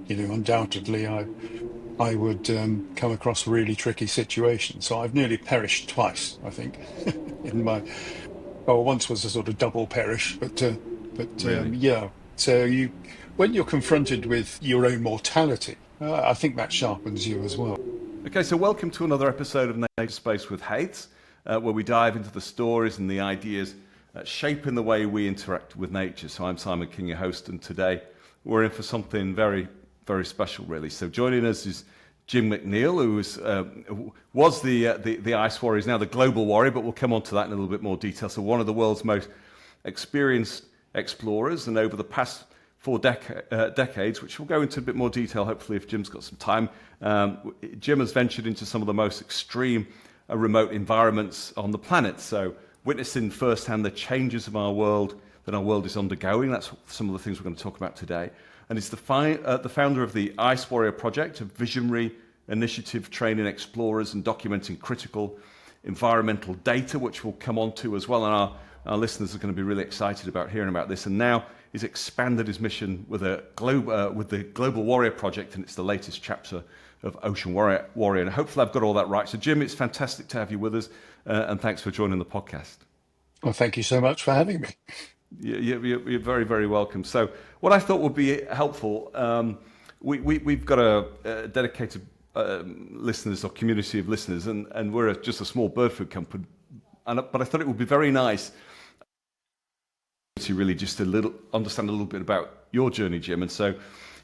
undoubtedly I would come across really tricky situations. So I've nearly perished twice, I think, in my. Oh, once was a sort of double perish, but Really. yeah. So when you're confronted with your own mortality, I think that sharpens you as well. Okay, so welcome to another episode of Naturespace with Haith, where we dive into the stories and the ideas shaping the way we interact with nature. So I'm Simon King, your host, and today we're in for something very, very special, really. So joining us is Jim McNeill, was the ice warrior, is now the global warrior, but we'll come on to that in a little bit more detail. So one of the world's most experienced explorers, and over the past four decades, which we'll go into a bit more detail, hopefully, if Jim's got some time. Jim has ventured into some of the most extreme remote environments on the planet. So witnessing firsthand the changes of our world that our world is undergoing. That's some of the things we're going to talk about today. And he's the founder of the Ice Warrior Project, a visionary initiative training explorers and documenting critical environmental data, which we'll come on to as well. And our listeners are going to be really excited about hearing about this. And now he's expanded his mission with the Global Warrior Project, and it's the latest chapter of Ocean Warrior. And hopefully I've got all that right. So Jim, it's fantastic to have you with us, and thanks for joining the podcast. Well, thank you so much for having me. You're very, very welcome. So what I thought would be helpful, we've got a dedicated listeners or community of listeners, and we're just a small bird food company. But I thought it would be very nice to really just understand a little bit about your journey, Jim. And so,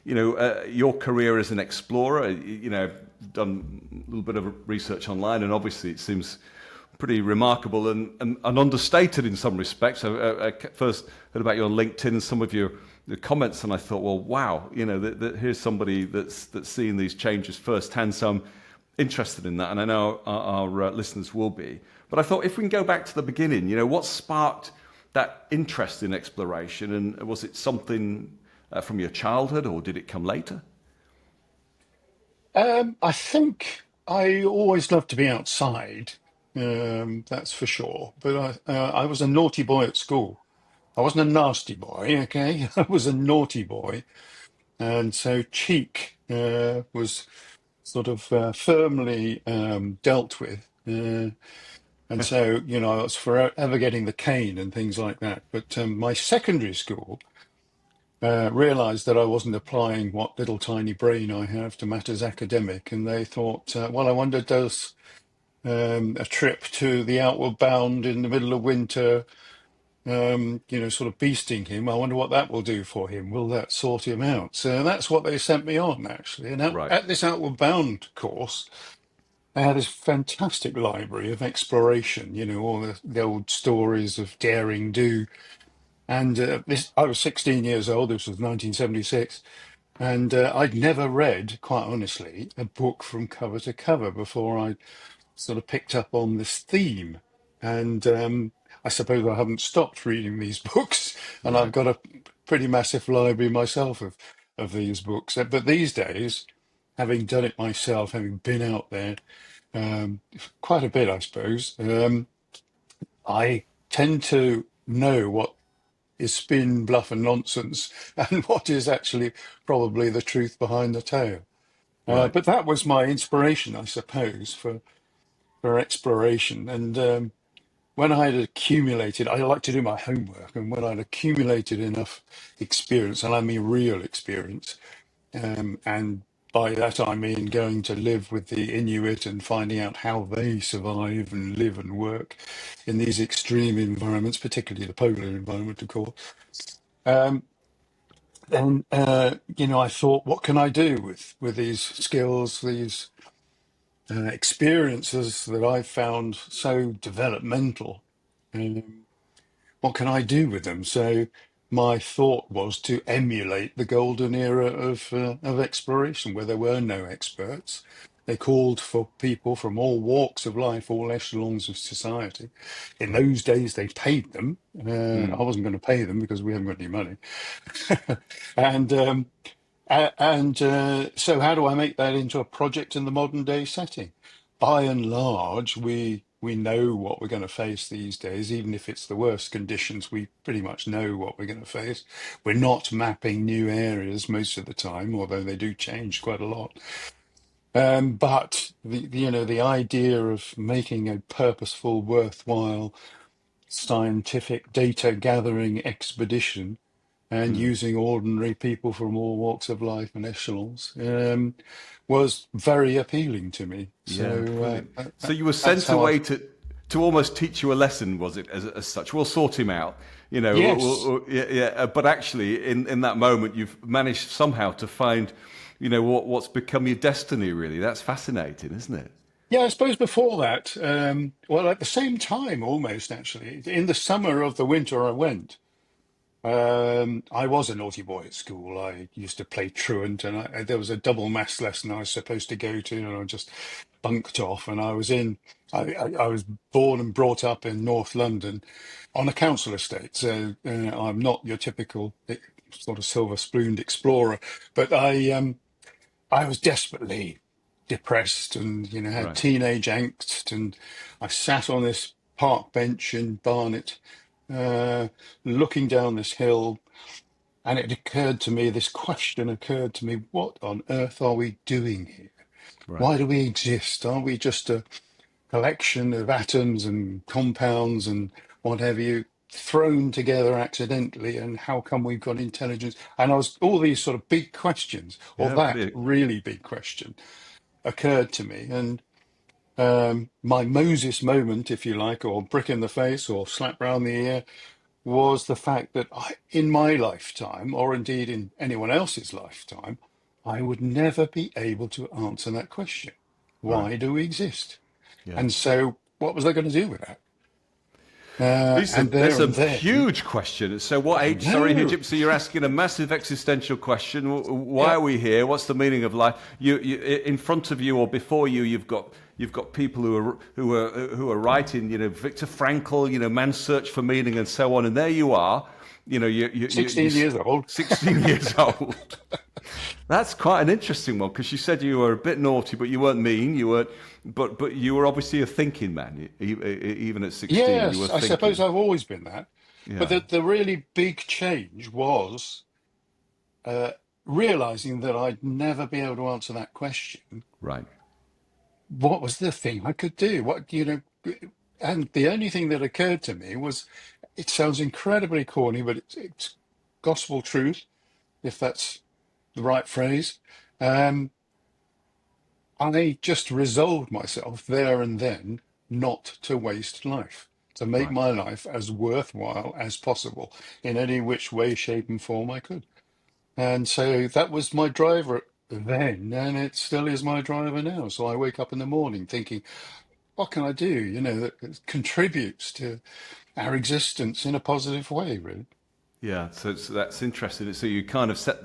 your career as an explorer, done a little bit of research online, and obviously it seems pretty remarkable and understated in some respects. I first heard about you on LinkedIn and some of your comments, and I thought, well, wow, here's somebody that's seeing these changes firsthand. So I'm interested in that, and I know our listeners will be. But I thought if we can go back to the beginning, what sparked that interest in exploration, and was it something from your childhood, or did it come later? I think I always loved to be outside. That's for sure. But I was a naughty boy at school. I wasn't a nasty boy, okay? I was a naughty boy. And so cheek was sort of firmly dealt with. And so, I was forever getting the cane and things like that. But my secondary school realized that I wasn't applying what little tiny brain I have to matters academic. And they thought, well, I wonder, does a trip to the Outward Bound in the middle of winter, sort of beasting him? I wonder what that will do for him. Will that sort him out? So that's what they sent me on, actually. And Right. at this Outward Bound course, they had this fantastic library of exploration, all the old stories of daring do. And I was 16 years old. This was 1976. And I'd never read, quite honestly, a book from cover to cover before I sort of picked up on this theme. And I suppose I haven't stopped reading these books. And I've Right. got a pretty massive library myself of these books. But these days, having done it myself, having been out there um, quite a bit, I suppose, I tend to know what is spin, bluff, and nonsense, and what is actually probably the truth behind the tale. Right. But that was my inspiration, I suppose, for exploration. And when I had accumulated, I like to do my homework, and when I'd accumulated enough experience, and I mean real experience, and by that I mean going to live with the Inuit and finding out how they survive and live and work in these extreme environments, particularly the polar environment, of course. Um, then I thought, what can I do with these skills, these experiences that I've found so developmental? Um, what can I do with them? So my thought was to emulate the golden era of exploration, where there were no experts. They called for people from all walks of life, all echelons of society. In those days, they paid them. I Mm. wasn't going to pay them because we haven't got any money. And so how do I make that into a project in the modern day setting? By and large, we we know what we're going to face these days. Even if it's the worst conditions, we pretty much know what we're going to face. We're not mapping new areas most of the time, although they do change quite a lot. But the idea of making a purposeful, worthwhile, scientific data gathering expedition and Mm. using ordinary people from all walks of life and echelons was very appealing to me. Yeah, So brilliant. So you were that's sent how away I've. to almost teach you a lesson, was it? As such, we'll sort him out. Yes. Yeah, yeah. But actually, in that moment, you've managed somehow to find, what's become your destiny. Really, that's fascinating, isn't it? Yeah, I suppose before that, well, at the same time, almost actually, in the summer of the winter I went. I was a naughty boy at school. I used to play truant, and there was a double maths lesson I was supposed to go to, and I just bunked off. And I was born and brought up in North London on a council estate, so I'm not your typical sort of silver-spooned explorer, but I was desperately depressed, and had Right, teenage angst, and I sat on this park bench in Barnet, uh, looking down this hill, and this question occurred to me: what on earth are we doing here? right. Why do we exist? Are we just a collection of atoms and compounds and what have you, thrown together accidentally? And how come we've got intelligence? And I was all these sort of big questions, or Yeah, that pretty. really big question occurred to me. And my Moses moment, if you like, or brick in the face, or slap round the ear, was the fact that in my lifetime, or indeed in anyone else's lifetime, I would never be able to answer that question. Right. Why do we exist? Yeah. And so, what was I going to do with that? And There's there a and then, huge question. So, what I age? Sorry, know Hijib. So, you're asking a massive existential question. Why yeah, are we here? What's the meaning of life? In front of you or before you, you've got people who are writing. Viktor Frankl. Man's search for meaning and so on. And there you are. You 16 years old. 16 years old. That's quite an interesting one because you said you were a bit naughty, but you weren't mean. You weren't, but you were obviously a thinking man. Even at 16, you were Yes, I suppose thinking. I've always been that. But Yeah. the really big change was uh, realizing that I'd never be able to answer that question. Right. What was the thing I could do? And the only thing that occurred to me was, it sounds incredibly corny, but it's gospel truth, if that's the right phrase. Um, I just resolved myself there and then not to waste life, to make Right. my life as worthwhile as possible in any which way, shape, and form I could. And so that was my driver then, and it still is my driver now. So I wake up in the morning thinking, what can I do, that contributes to our existence in a positive way, really? Yeah. So that's interesting. So you kind of set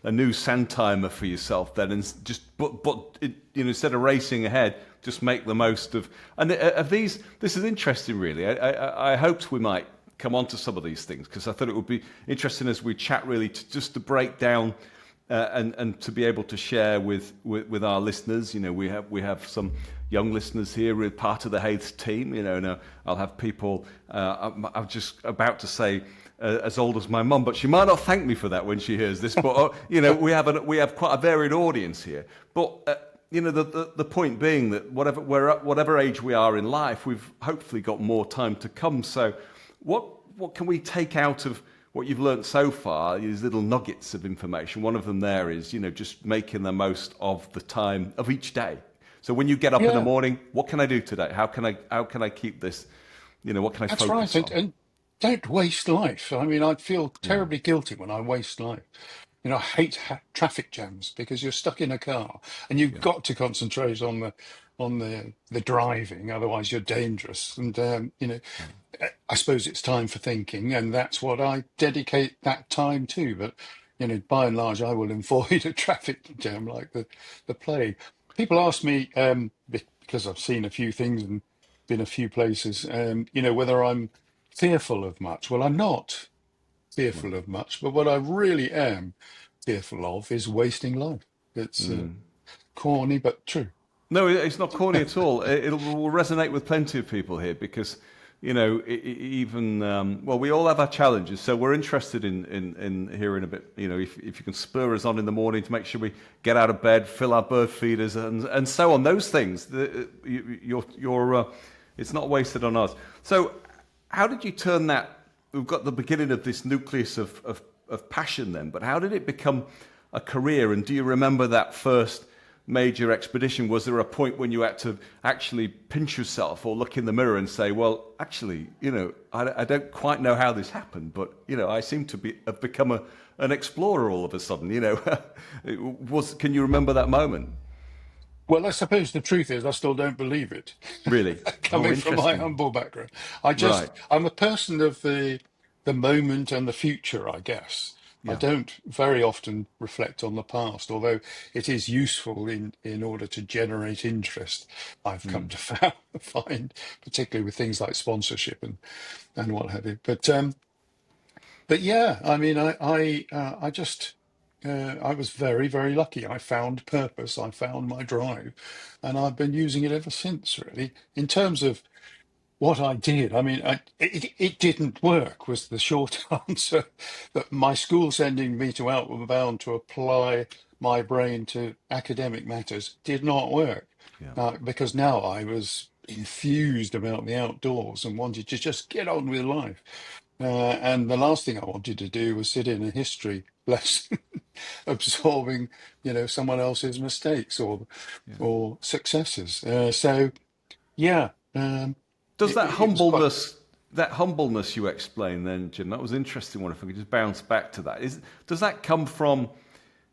a new sand timer for yourself then, and just instead of racing ahead, just make the most of. And of these, this is interesting, really. I hoped we might come on to some of these things because I thought it would be interesting as we chat, really, just to break down and to be able to share with our listeners. We have some young listeners here who are part of the Haith team. And I'll have people. I'm just about to say. As old as my mum, but she might not thank me for that when she hears this. But we have quite a varied audience here. But the point being that whatever age we are in life, we've hopefully got more time to come. So, what can we take out of what you've learned so far? These little nuggets of information. One of them there is just making the most of the time of each day. So when you get up in the Yeah, morning, what can I do today? How can I keep this? What can I that's right. focus And, on? and don't waste life. I mean, I'd feel Yeah, terribly guilty when I waste life. I hate traffic jams because you're stuck in a car and you've yeah, got to concentrate on the driving, otherwise you're dangerous. And yeah. I suppose it's time for thinking, and that's what I dedicate that time to. But by and large, I will avoid a traffic jam like the plague. People ask me, because I've seen a few things and been a few places, whether I'm fearful of much. Well, I'm not Right. fearful of much, but what I really am fearful of is wasting life. It's Mm. corny but true. No, it's not corny at all. It will resonate with plenty of people here because, even well, we all have our challenges. So we're interested in hearing a bit. If you can spur us on in the morning to make sure we get out of bed, fill our bird feeders, and so on. Those things, it's not wasted on us. So, how did you turn that? We've got the beginning of this nucleus of passion then, but how did it become a career? And do you remember that first major expedition? Was there a point when you had to actually pinch yourself or look in the mirror and say, well, actually, I don't quite know how this happened, but, I seem to have become an explorer all of a sudden, Can you remember that moment? Well, I suppose the truth is I still don't believe it. Really? Oh, Coming from my interesting. humble background, Right. I'm a person of the moment and the future, I guess. I Yeah. don't very often reflect on the past, although it is useful in order to generate interest. I've come Mm. to find, particularly with things like sponsorship and what have you. But yeah, I mean, I just I was very, very lucky. I found purpose. I found my drive, and I've been using it ever since. Really, in terms of what I did, I mean, it didn't work. Was the short answer. That my school sending me to Outward Bound to apply my brain to academic matters did not work, Yeah. because now I was enthused about the outdoors and wanted to just get on with life. And the last thing I wanted to do was sit in a history lesson, absorbing, someone else's mistakes Yeah. or successes. So yeah, Does it was quite. that humbleness you explained then, Jim, that was an interesting one. If we could just bounce back to that, does that come from?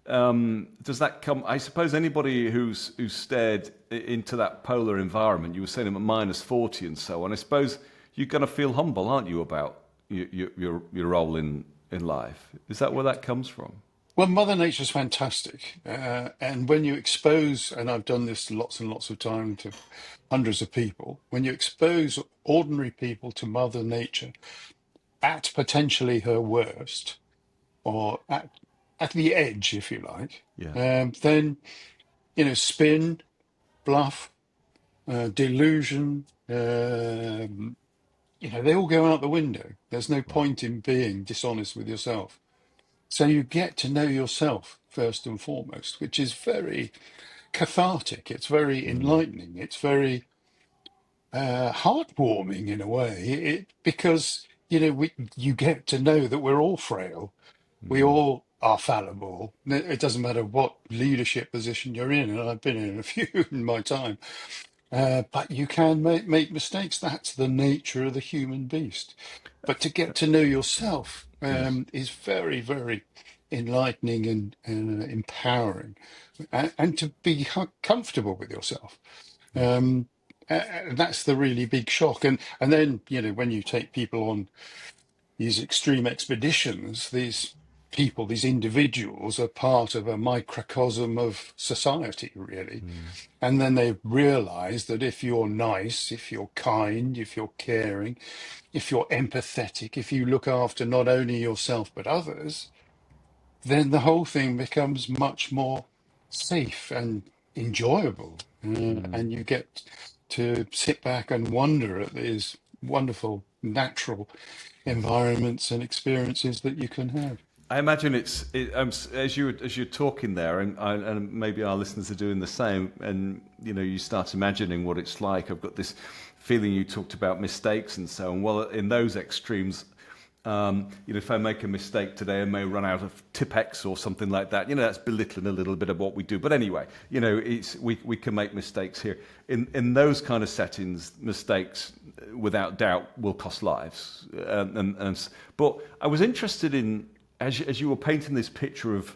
I suppose anybody who's stared into that polar environment, you were saying at -40 and so on. I suppose you're going to feel humble, aren't you, about your role in life? Is that where that comes from? Well, Mother Nature's fantastic, and when you expose, and I've done this lots and lots of time to hundreds of people, when you expose ordinary people to Mother Nature at potentially her worst, or at the edge, if you like, Yeah. then spin, bluff, delusion, they all go out the window. There's no Right. point in being dishonest with yourself. So you get to know yourself first and foremost, which is very cathartic. It's very Mm. enlightening. It's very heartwarming in a way. Because you get to know that we're all frail. We Mm. all are fallible. It doesn't matter what leadership position you're in, and I've been in a few in my time. But you can make mistakes. That's the nature of the human beast. But to get to know yourself Yes. is very, very enlightening and empowering, and to be comfortable with yourself. Yes. That's the really big shock. And then when you take people on these extreme expeditions, these people, these individuals are part of a microcosm of society, really. Mm. And then they realize that if you're nice, if you're kind, if you're caring, if you're empathetic, if you look after not only yourself but others, then the whole thing becomes much more safe and enjoyable. Mm. And you get to sit back and wonder at these wonderful natural environments and experiences that you can have. I imagine as you're talking there, and maybe our listeners are doing the same, and you start imagining what it's like. I've got this feeling you talked about mistakes and so on. Well, in those extremes, if I make a mistake today, I may run out of Tipex or something like that. That's belittling a little bit of what we do. But anyway, we can make mistakes here. In those kind of settings, mistakes, without doubt, will cost lives. But I was interested in, as you were painting this picture of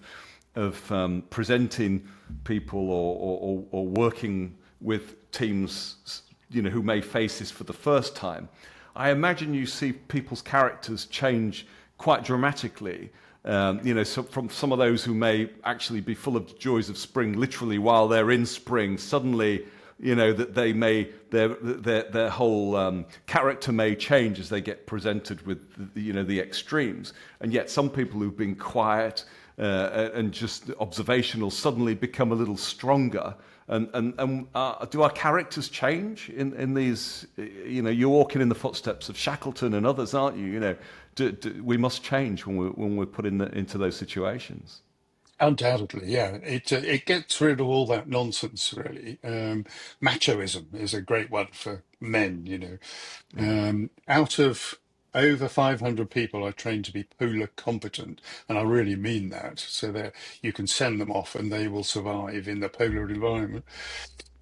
presenting people or working with teams, who may face this for the first time. I imagine you see people's characters change quite dramatically. So from some of those who may actually be full of joys of spring, literally while they're in spring, suddenly, that they may their whole character may change as they get presented with the extremes. And yet, some people who've been quiet and just observational suddenly become a little stronger. And do our characters change in these? You're walking in the footsteps of Shackleton and others, aren't you? We must change when we're put into those situations. Undoubtedly, yeah. It gets rid of all that nonsense, really. Machoism is a great one for men, Right, Out of over 500 people I trained to be polar competent, and I really mean that, so that you can send them off and they will survive in the polar environment.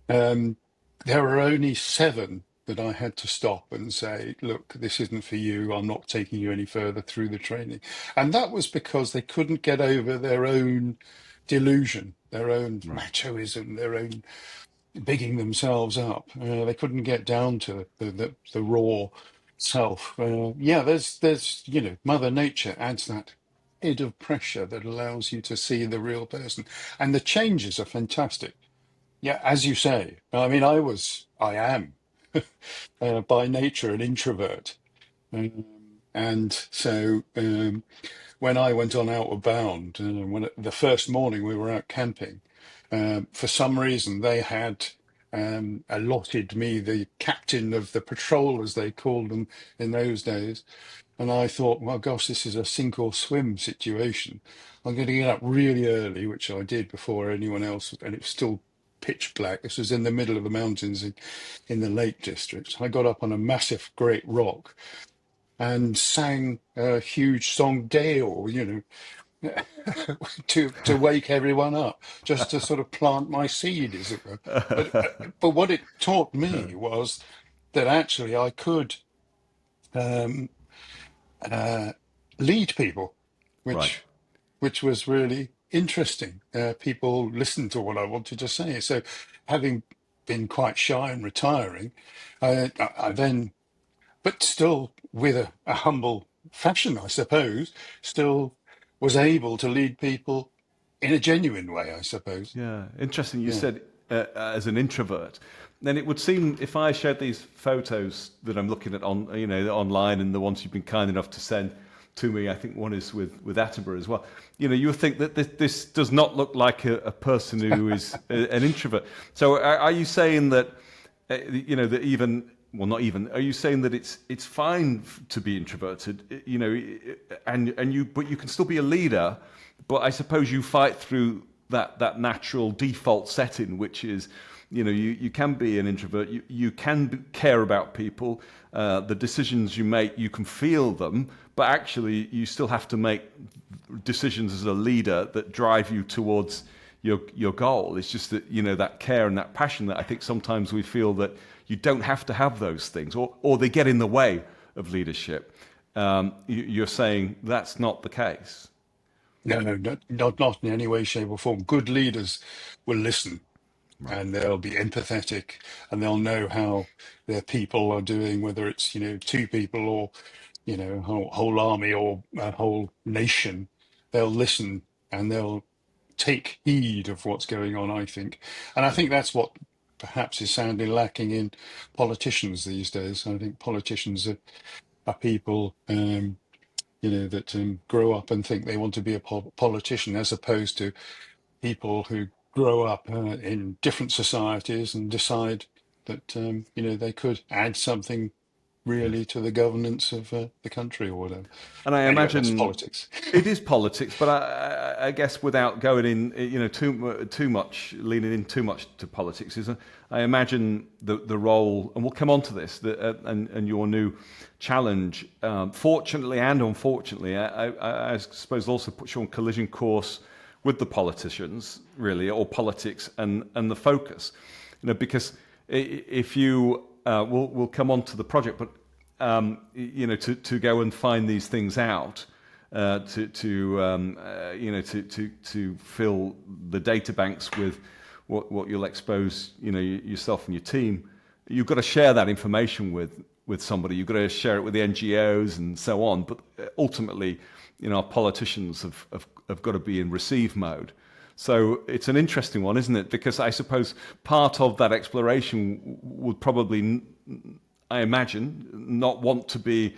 Um, there were only 7 that I had to stop and say, look, this isn't for you. I'm not taking you any further through the training. And that was because they couldn't get over their own delusion, their own right. machoism, their own bigging themselves up. They couldn't get down to the raw self. Yeah, there's Mother Nature adds that head of pressure that allows you to see the real person, and the changes are fantastic. Yeah, as you say. I mean, I am by nature an introvert, um, and so when I went on Outward Bound, when the first morning we were out camping, for some reason they had allotted me the captain of the patrol, as they called them in those days, and I thought, well, gosh, this is a sink or swim situation. I'm going to get up really early, which I did before anyone else, and it was still pitch black. This was in the middle of the mountains in the Lake District. I got up on a massive great rock and sang a huge song, Dale, to wake everyone up, just to sort of plant my seed, as it were. But what it taught me was that actually I could um, uh, lead people, Right. which was really interesting. People listened to what I wanted to say. So, having been quite shy and retiring, I then, but still with a humble fashion, I suppose, still was able to lead people in a genuine way, I suppose. Yeah, interesting. You Yeah. said as an introvert. Then it would seem if I shared these photos that I'm looking at online and the ones you've been kind enough to send to me, I think one is with Attenborough as well. You would think that this does not look like a person who is an introvert. So are you saying that that even well, not even. Are you saying that it's fine to be introverted? But you can still be a leader. But I suppose you fight through that natural default setting, which is, you can be an introvert. You can care about people. The decisions you make, you can feel them, but actually you still have to make decisions as a leader that drive you towards your goal. It's just that that care and that passion that I think sometimes we feel that you don't have to have those things, or they get in the way of leadership. You're saying that's not the case. No, no, not in any way, shape, or form. Good leaders will listen, Right. and they'll be empathetic, and they'll know how their people are doing, whether it's 2 people or a whole army or a whole nation. They'll listen and they'll take heed of what's going on, I think. And I think that's what perhaps is sounding lacking in politicians these days. I think politicians are people, that grow up and think they want to be a politician, as opposed to people who grow up in different societies and decide that, they could add something Yes. really to the governance of the country or whatever. And I Anyway, that's imagine politics. it is politics, but I guess without going in, too much, leaning in too much to politics, I imagine the role, and we'll come on to this, and your new challenge, fortunately and unfortunately, I suppose also puts you on collision course with the politicians, really, or politics and the focus, because if you, we'll come on to the project, but to go and find these things out, to fill the data banks with what you'll expose, yourself and your team. You've got to share that information with somebody. You've got to share it with the NGOs and so on. But ultimately, our politicians have got to be in receive mode. So it's an interesting one, isn't it? Because I suppose part of that exploration would probably, I imagine, not want to be,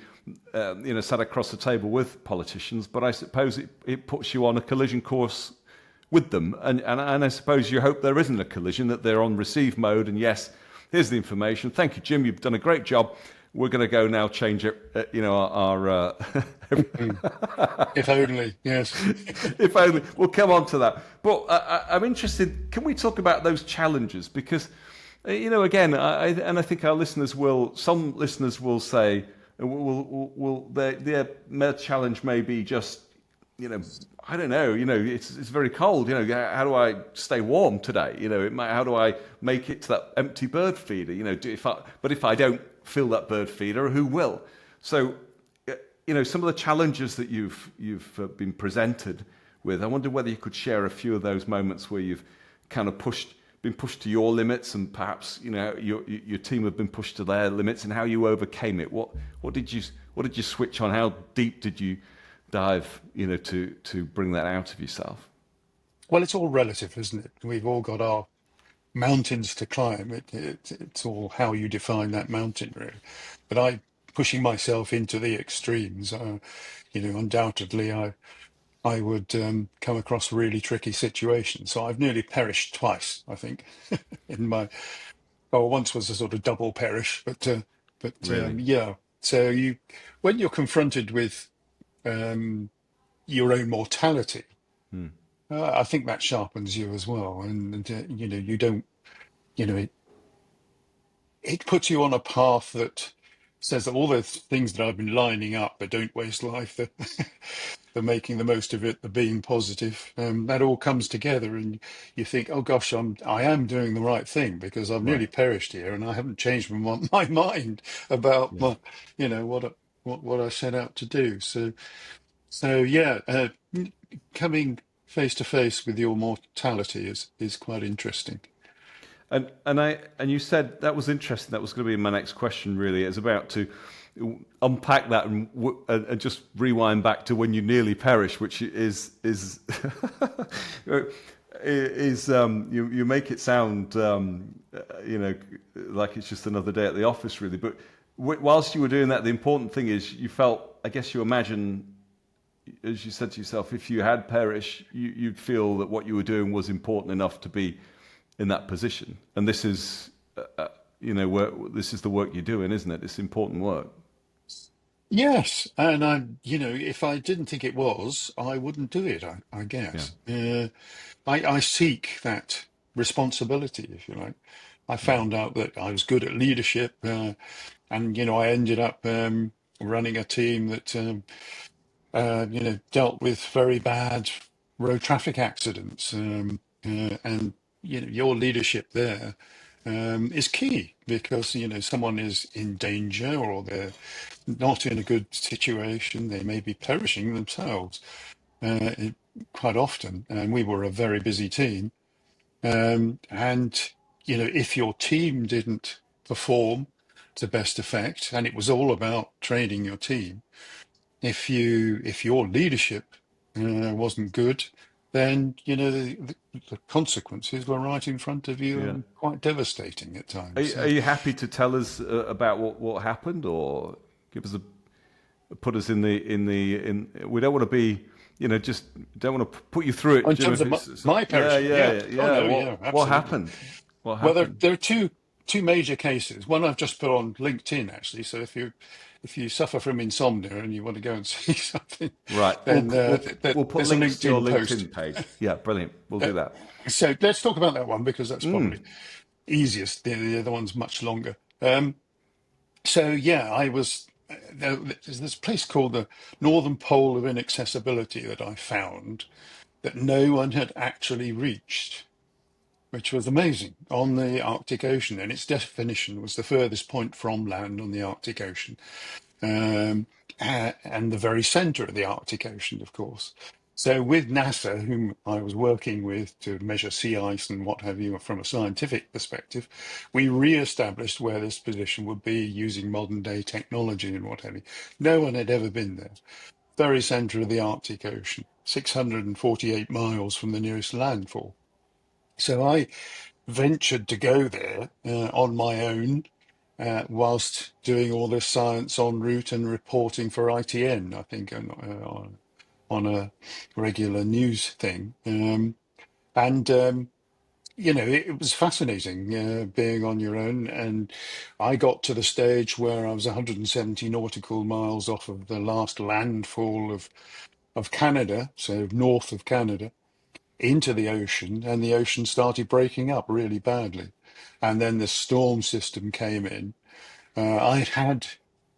sat across the table with politicians, but I suppose it puts you on a collision course with them. And I suppose you hope there isn't a collision, that they're on receive mode. And yes, here's the information. Thank you, Jim. You've done a great job. We're going to go now change it. Mm. If only, yes. If only. We'll come on to that. But I'm interested. Can we talk about those challenges? Because, again, I think our listeners will. Some listeners will say, their challenge may be just, I don't know. It's very cold. How do I stay warm today? How do I make it to that empty bird feeder? But if I don't fill that bird feeder, who will? So, some of the challenges that you've been presented with. I wonder whether you could share a few of those moments where you've kind of been pushed to your limits, and perhaps your team have been pushed to their limits, and how you overcame it. What did you switch on? How deep did you dive, to bring that out of yourself? Well, it's all relative, isn't it? We've all got our mountains to climb. It's all how you define that mountain, really. But pushing myself into the extremes, undoubtedly, I would come across really tricky situations. So I've nearly perished twice, I think, in my. Oh, once was a sort of double perish, Really? yeah. So when you're confronted with um, your own mortality, Hmm. I think that sharpens you as well, and you don't, it puts you on a path that says that all the things that I've been lining up, but don't waste life, the making the most of it, the being positive, that all comes together, and you think, oh gosh, I am doing the right thing, because I've Right. nearly perished here, and I haven't changed my mind about Yeah. what I set out to do. So yeah, coming face to face with your mortality is quite interesting. And you said that was interesting. That was going to be my next question. Really, it's about to unpack that and just rewind back to when you nearly perished, which you make it sound like it's just another day at the office, really. But whilst you were doing that, the important thing is you felt. I guess you imagine, as you said to yourself, if you had perished, you'd feel that what you were doing was important enough to be in that position. And this is, this is the work you're doing, isn't it? It's important work. Yes, and if I didn't think it was, I wouldn't do it, I Yeah. guess. I seek that responsibility, if you like. I found out that I was good at leadership, and, I ended up running a team that, dealt with very bad road traffic accidents. And, your leadership there is key, because, someone is in danger, or they're not in a good situation. They may be perishing themselves quite often. And we were a very busy team. And, if your team didn't perform to best effect, and it was all about training your team, if your leadership wasn't good, then, the consequences were right in front of you, Yeah. and quite devastating at Are, times. are you happy to tell us about what happened, or give us put us in? We don't want to be, just don't want to put you through it, In Jim. terms If of it's my yeah, perishing, yeah. yeah, Oh yeah. no, What yeah, what absolutely. happened? What Well, happened? there are two major cases. One I've just put on LinkedIn, actually. So if you suffer from insomnia and you want to go and see something, Right. We'll then we'll put there's a links to your LinkedIn post. LinkedIn page. Yeah, brilliant. We'll Uh, do that. So let's talk about that one, because that's Mm. probably easiest. The other one's much longer. So yeah, I was. There's this place called the Northern Pole of Inaccessibility that I found that no one had actually reached, which was amazing, on the Arctic Ocean. And its definition was the furthest point from land on the Arctic Ocean, um, and the very center of the Arctic Ocean, of course. So with NASA, whom I was working with to measure sea ice and what have you from a scientific perspective, we re-established where this position would be using modern day technology and what have you. No one had ever been there. Very center of the Arctic Ocean, 648 miles from the nearest landfall. So I ventured to go there on my own, whilst doing all this science en route and reporting for ITN, I think, on a regular news thing. And it was fascinating being on your own. And I got to the stage where I was 170 nautical miles off of the last landfall of Canada, so north of Canada, into the ocean, and the ocean started breaking up really badly. And then the storm system came in. I'd had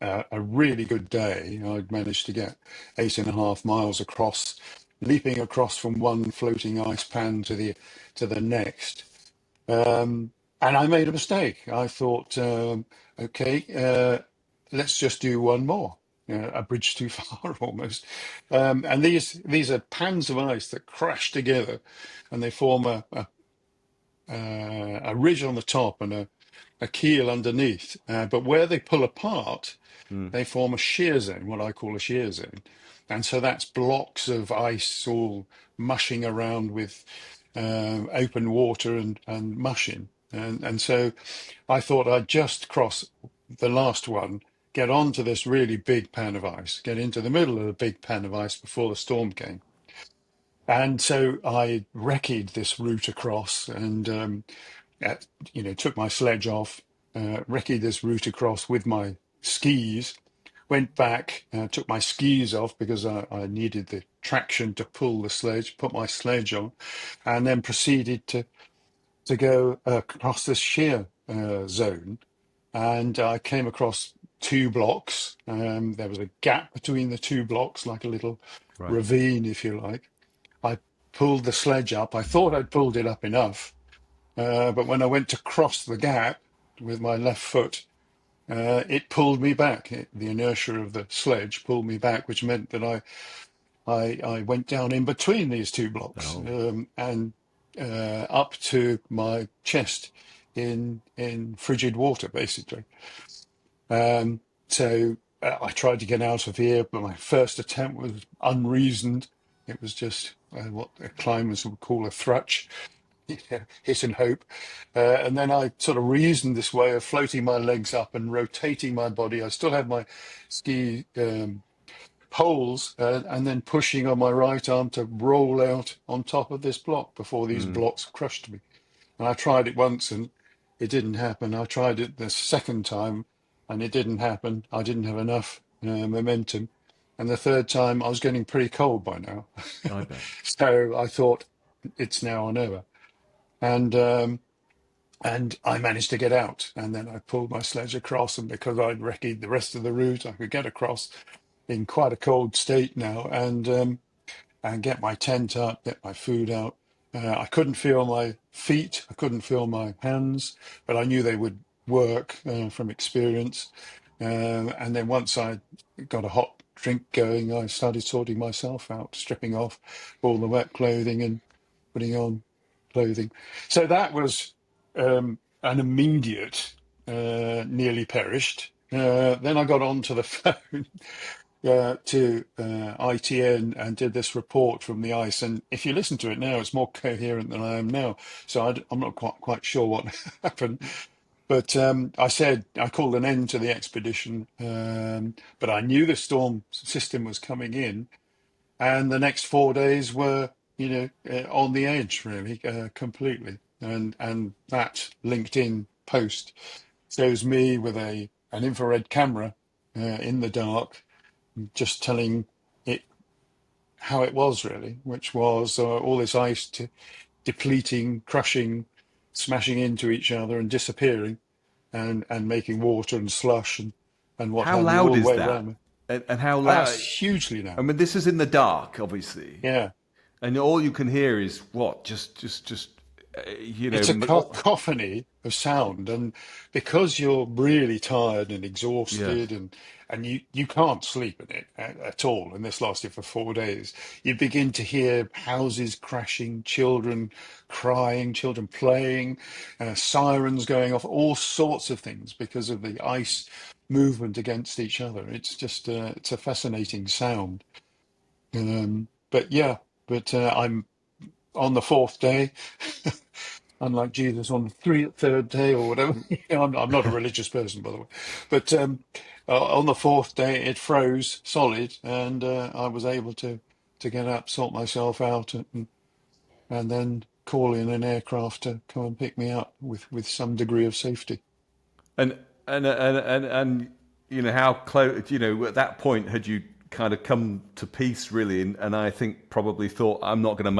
a really good day. I'd managed to get 8.5 miles across, leaping across from one floating ice pan to the next. And I made a mistake. I thought, okay, let's just do one more. A bridge too far almost. And these are pans of ice that crash together, and they form a ridge on the top and a keel underneath. But where they pull apart, Mm, they form a shear zone, what I call a shear zone. And so that's blocks of ice all mushing around with open water and mushing. And so I thought I'd just cross the last one, get onto this really big pan of ice, get into the middle of the big pan of ice before the storm came. And so I recce'd this route across and, at, took my sledge off, recce'd this route across with my skis, went back, took my skis off because I needed the traction to pull the sledge, put my sledge on, and then proceeded to go across this shear zone. And I came across two blocks. There was a gap between the two blocks, like a little right. ravine, if you like. I pulled the sledge up. I thought I'd pulled it up enough, but when I went to cross the gap with my left foot, it pulled me back. The inertia of the sledge pulled me back, which meant that I went down in between these two blocks Oh, and up to my chest in frigid water, basically. So I tried to get out of here, but my first attempt was unreasoned. It was just what the climbers would call a thrutch, hit and hope. And then I sort of reasoned this way of floating my legs up and rotating my body. I still had my ski poles and then pushing on my right arm to roll out on top of this block before these mm, blocks crushed me. And I tried it once and it didn't happen. I tried it the second time and it didn't happen. I didn't have enough momentum. And the third time I was getting pretty cold by now. I bet. So I thought it's now or never. And and I managed to get out. And then I pulled my sledge across, and because I'd recce'd the rest of the route, I could get across in quite a cold state now, and get my tent up, get my food out. I couldn't feel my feet, I couldn't feel my hands, but I knew they would work from experience. And then once I got a hot drink going, I started sorting myself out, stripping off all the wet clothing and putting on clothing. So that was an immediate nearly perished. Then I got onto the phone to ITN and did this report from the ice. And if you listen to it now, it's more coherent than I am now. So I'm not quite sure what happened. But I said I called an end to the expedition, but I knew the storm system was coming in, and the next 4 days were, on the edge really, completely. And that LinkedIn post shows me with an infrared camera in the dark, just telling it how it was really, which was all this ice depleting, crushing, smashing into each other and disappearing, and making water and slush and what How have you loud all the is way that? around me. And how That's loud? hugely I now. mean, this is in the dark, obviously, Yeah. and all you can hear is what? Just It's a oh, cacophony of sound, and because you're really tired and yes. exhausted, and you can't sleep in it at all, and this lasted for 4 days, you begin to hear houses crashing, children crying, children playing, sirens going off, all sorts of things because of the ice movement against each other. It's just it's a fascinating sound. But yeah, but I'm on the fourth day. Unlike Jesus on the third day or whatever. I'm not a religious person, by the way. But on the fourth day, it froze solid, and I was able to get up, sort myself out, and then call in an aircraft to come and pick me up with some degree of safety. And and you know how close, you know, at that point had you kind of come to peace really, and I think probably thought I'm not going to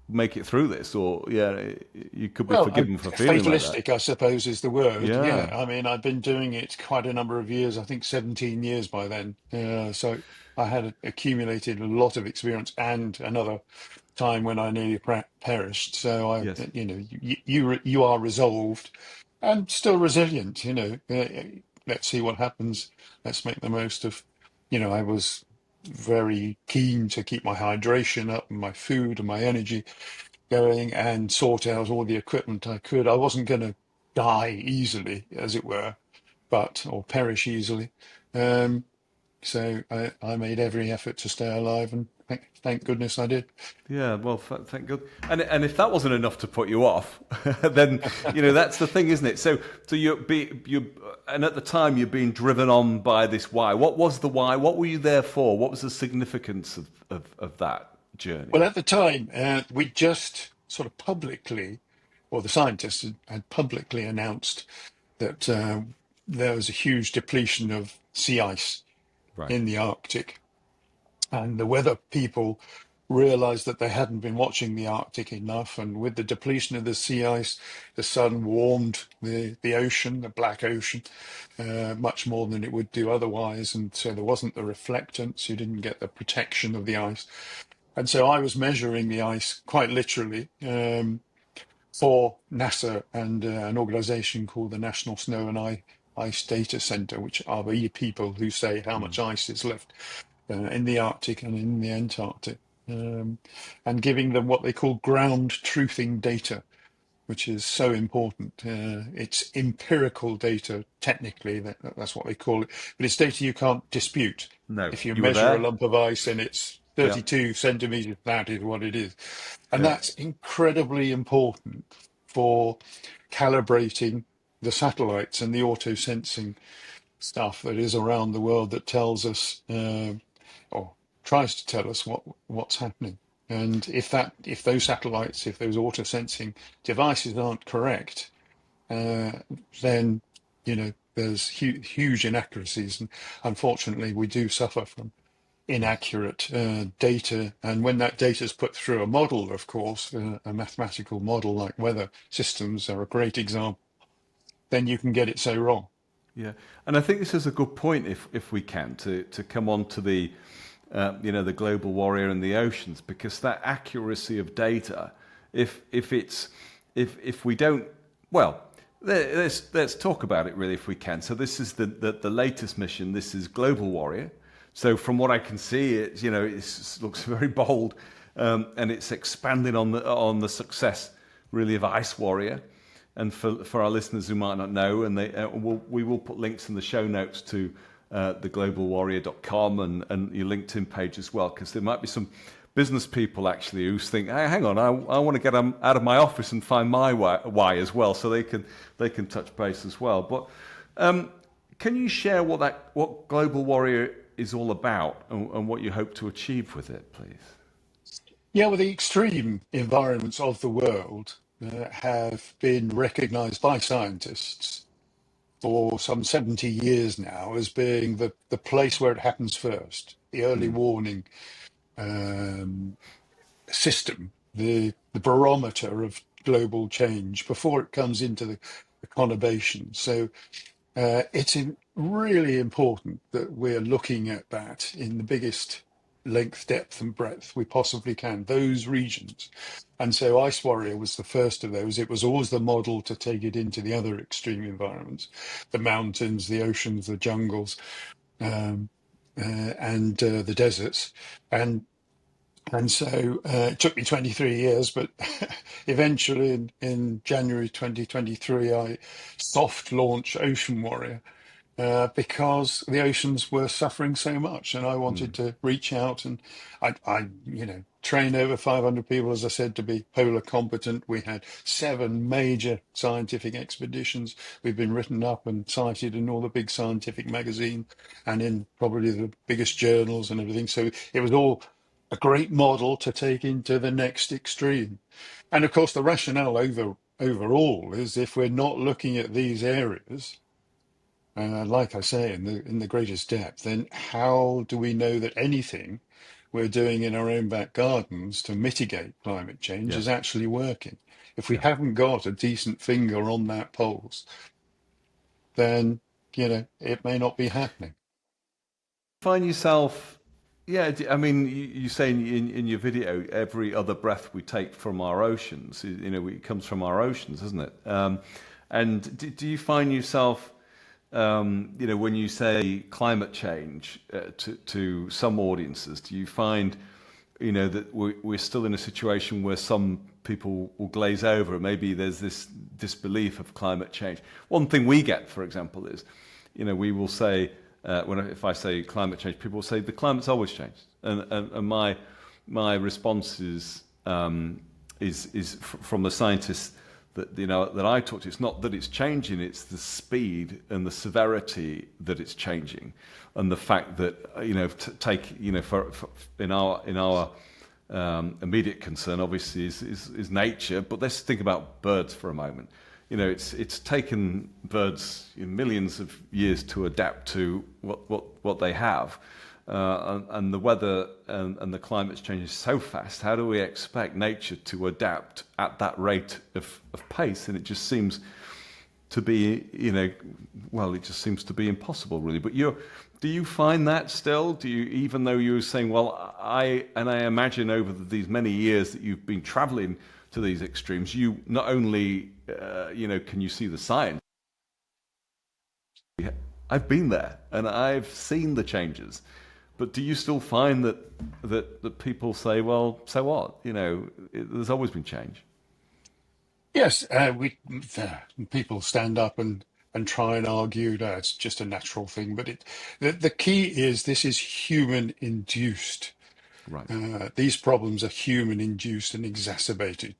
make it through this, or yeah, you could be Well, forgiven for feeling like that. fatalistic, I suppose, is the word. Yeah, Yeah. I mean, I've been doing it quite a number of years. I think 17 years by then. So I had accumulated a lot of experience, and another time when I nearly perished. So Yes. you are resolved and still resilient. Let's see what happens. Let's make the most of. I was very keen to keep my hydration up and my food and my energy going and sort out all the equipment I could. I wasn't going to die easily, as it were, or perish easily. Um, so I made every effort to stay alive, and thank goodness I did. Yeah, well, thank God. And if that wasn't enough to put you off, then you know that's the thing, isn't it? So you and at the time you're being driven on by this why. What was the why? What were you there for? What was the significance of that journey? Well, at the time, we just sort of publicly, or the scientists had publicly announced that there was a huge depletion of sea ice Right. in the Arctic. And the weather people realized that they hadn't been watching the Arctic enough. And with the depletion of the sea ice, the sun warmed the ocean, the Black Ocean, much more than it would do otherwise. And so there wasn't the reflectance, you didn't get the protection of the ice. And so I was measuring the ice quite literally for NASA and an organization called the National Snow and Ice Data Center, which are the people who say how much ice is left in the Arctic and in the Antarctic, and giving them what they call ground truthing data, which is so important. It's empirical data, technically, that's what they call it, but it's data you can't dispute. No, If you you were measure a there. lump of ice and it's Yeah. 32 centimeters, that is what it is. And Yeah. that's incredibly important for calibrating the satellites and the auto sensing stuff that is around the world that tells us or tries to tell us what's happening. And if those satellites, if those auto sensing devices aren't correct, uh, then there's huge inaccuracies, and unfortunately we do suffer from inaccurate data. And when that data is put through a model, of course, a mathematical model like weather systems are a great example, then you can get it so wrong. Yeah, and I think this is a good point if we can to come on to the you know the global warrior and the oceans, because that accuracy of data, if we don't, well, let's talk about it really if we can. So this is the latest mission. This is Global Warrior. So from what I can see, it looks very bold, and it's expanding on the success really of Ice Warrior. And for our listeners who might not know, and we will put links in the show notes to theglobalwarrior.com and your LinkedIn page as well, because there might be some business people actually who think, hey, hang on, I want to get out of my office and find my why as well, so they can touch base as well. But can you share what Global Warrior is all about and what you hope to achieve with it, please? Yeah, well, the extreme environments of the world have been recognized by scientists for some 70 years now as being the place where it happens first, the early warning um, system, the barometer of global change before it comes into the conurbation. So it's really important that we're looking at that in the biggest length, depth, and breadth we possibly can, those regions. And so Ice Warrior was the first of those. It was always the model to take it into the other extreme environments, the mountains, the oceans, the jungles, um, and the deserts. And so it took me 23 years, but eventually in January 2023, I soft launched Ocean Warrior because the oceans were suffering so much, and I wanted to reach out. And I trained over 500 people, as I said, to be polar competent. We had 7 major scientific expeditions. We've been written up and cited in all the big scientific magazines and in probably the biggest journals and everything. So it was all a great model to take into the next extreme. And of course, the rationale overall is if we're not looking at these areas, like I say, in the greatest depth, then how do we know that anything we're doing in our own back gardens to mitigate climate change is Yes. actually working? If we Yeah. haven't got a decent finger on that pulse, then it may not be happening. Find yourself, yeah. I mean, you say in your video, every other breath we take from our oceans, it comes from our oceans, isn't it? And do you find yourself, when you say climate change to some audiences, do you find, that we're still in a situation where some people will glaze over? Maybe there's this disbelief of climate change. One thing we get, for example, is, we will say, if I say climate change, people will say the climate's always changed, and my response is from the scientists that I talk to. It's not that it's changing; it's the speed and the severity that it's changing, and the fact that for in our immediate concern, obviously, is nature. But let's think about birds for a moment. It's taken birds millions of years to adapt to what they have, and the weather and the climate's changing so fast. How do we expect nature to adapt at that rate of pace? And it just seems to be, it just seems to be impossible, really. But do you find that still? Do you, even though you were saying, well, I imagine over these many years that you've been traveling to these extremes, you not only, can you see the science? I've been there and I've seen the changes, but do you still find that people say, well, so what? There's always been change. Yes, people stand up and try and argue that it's just a natural thing, but the key is this is human induced. Right. These problems are human induced and exacerbated.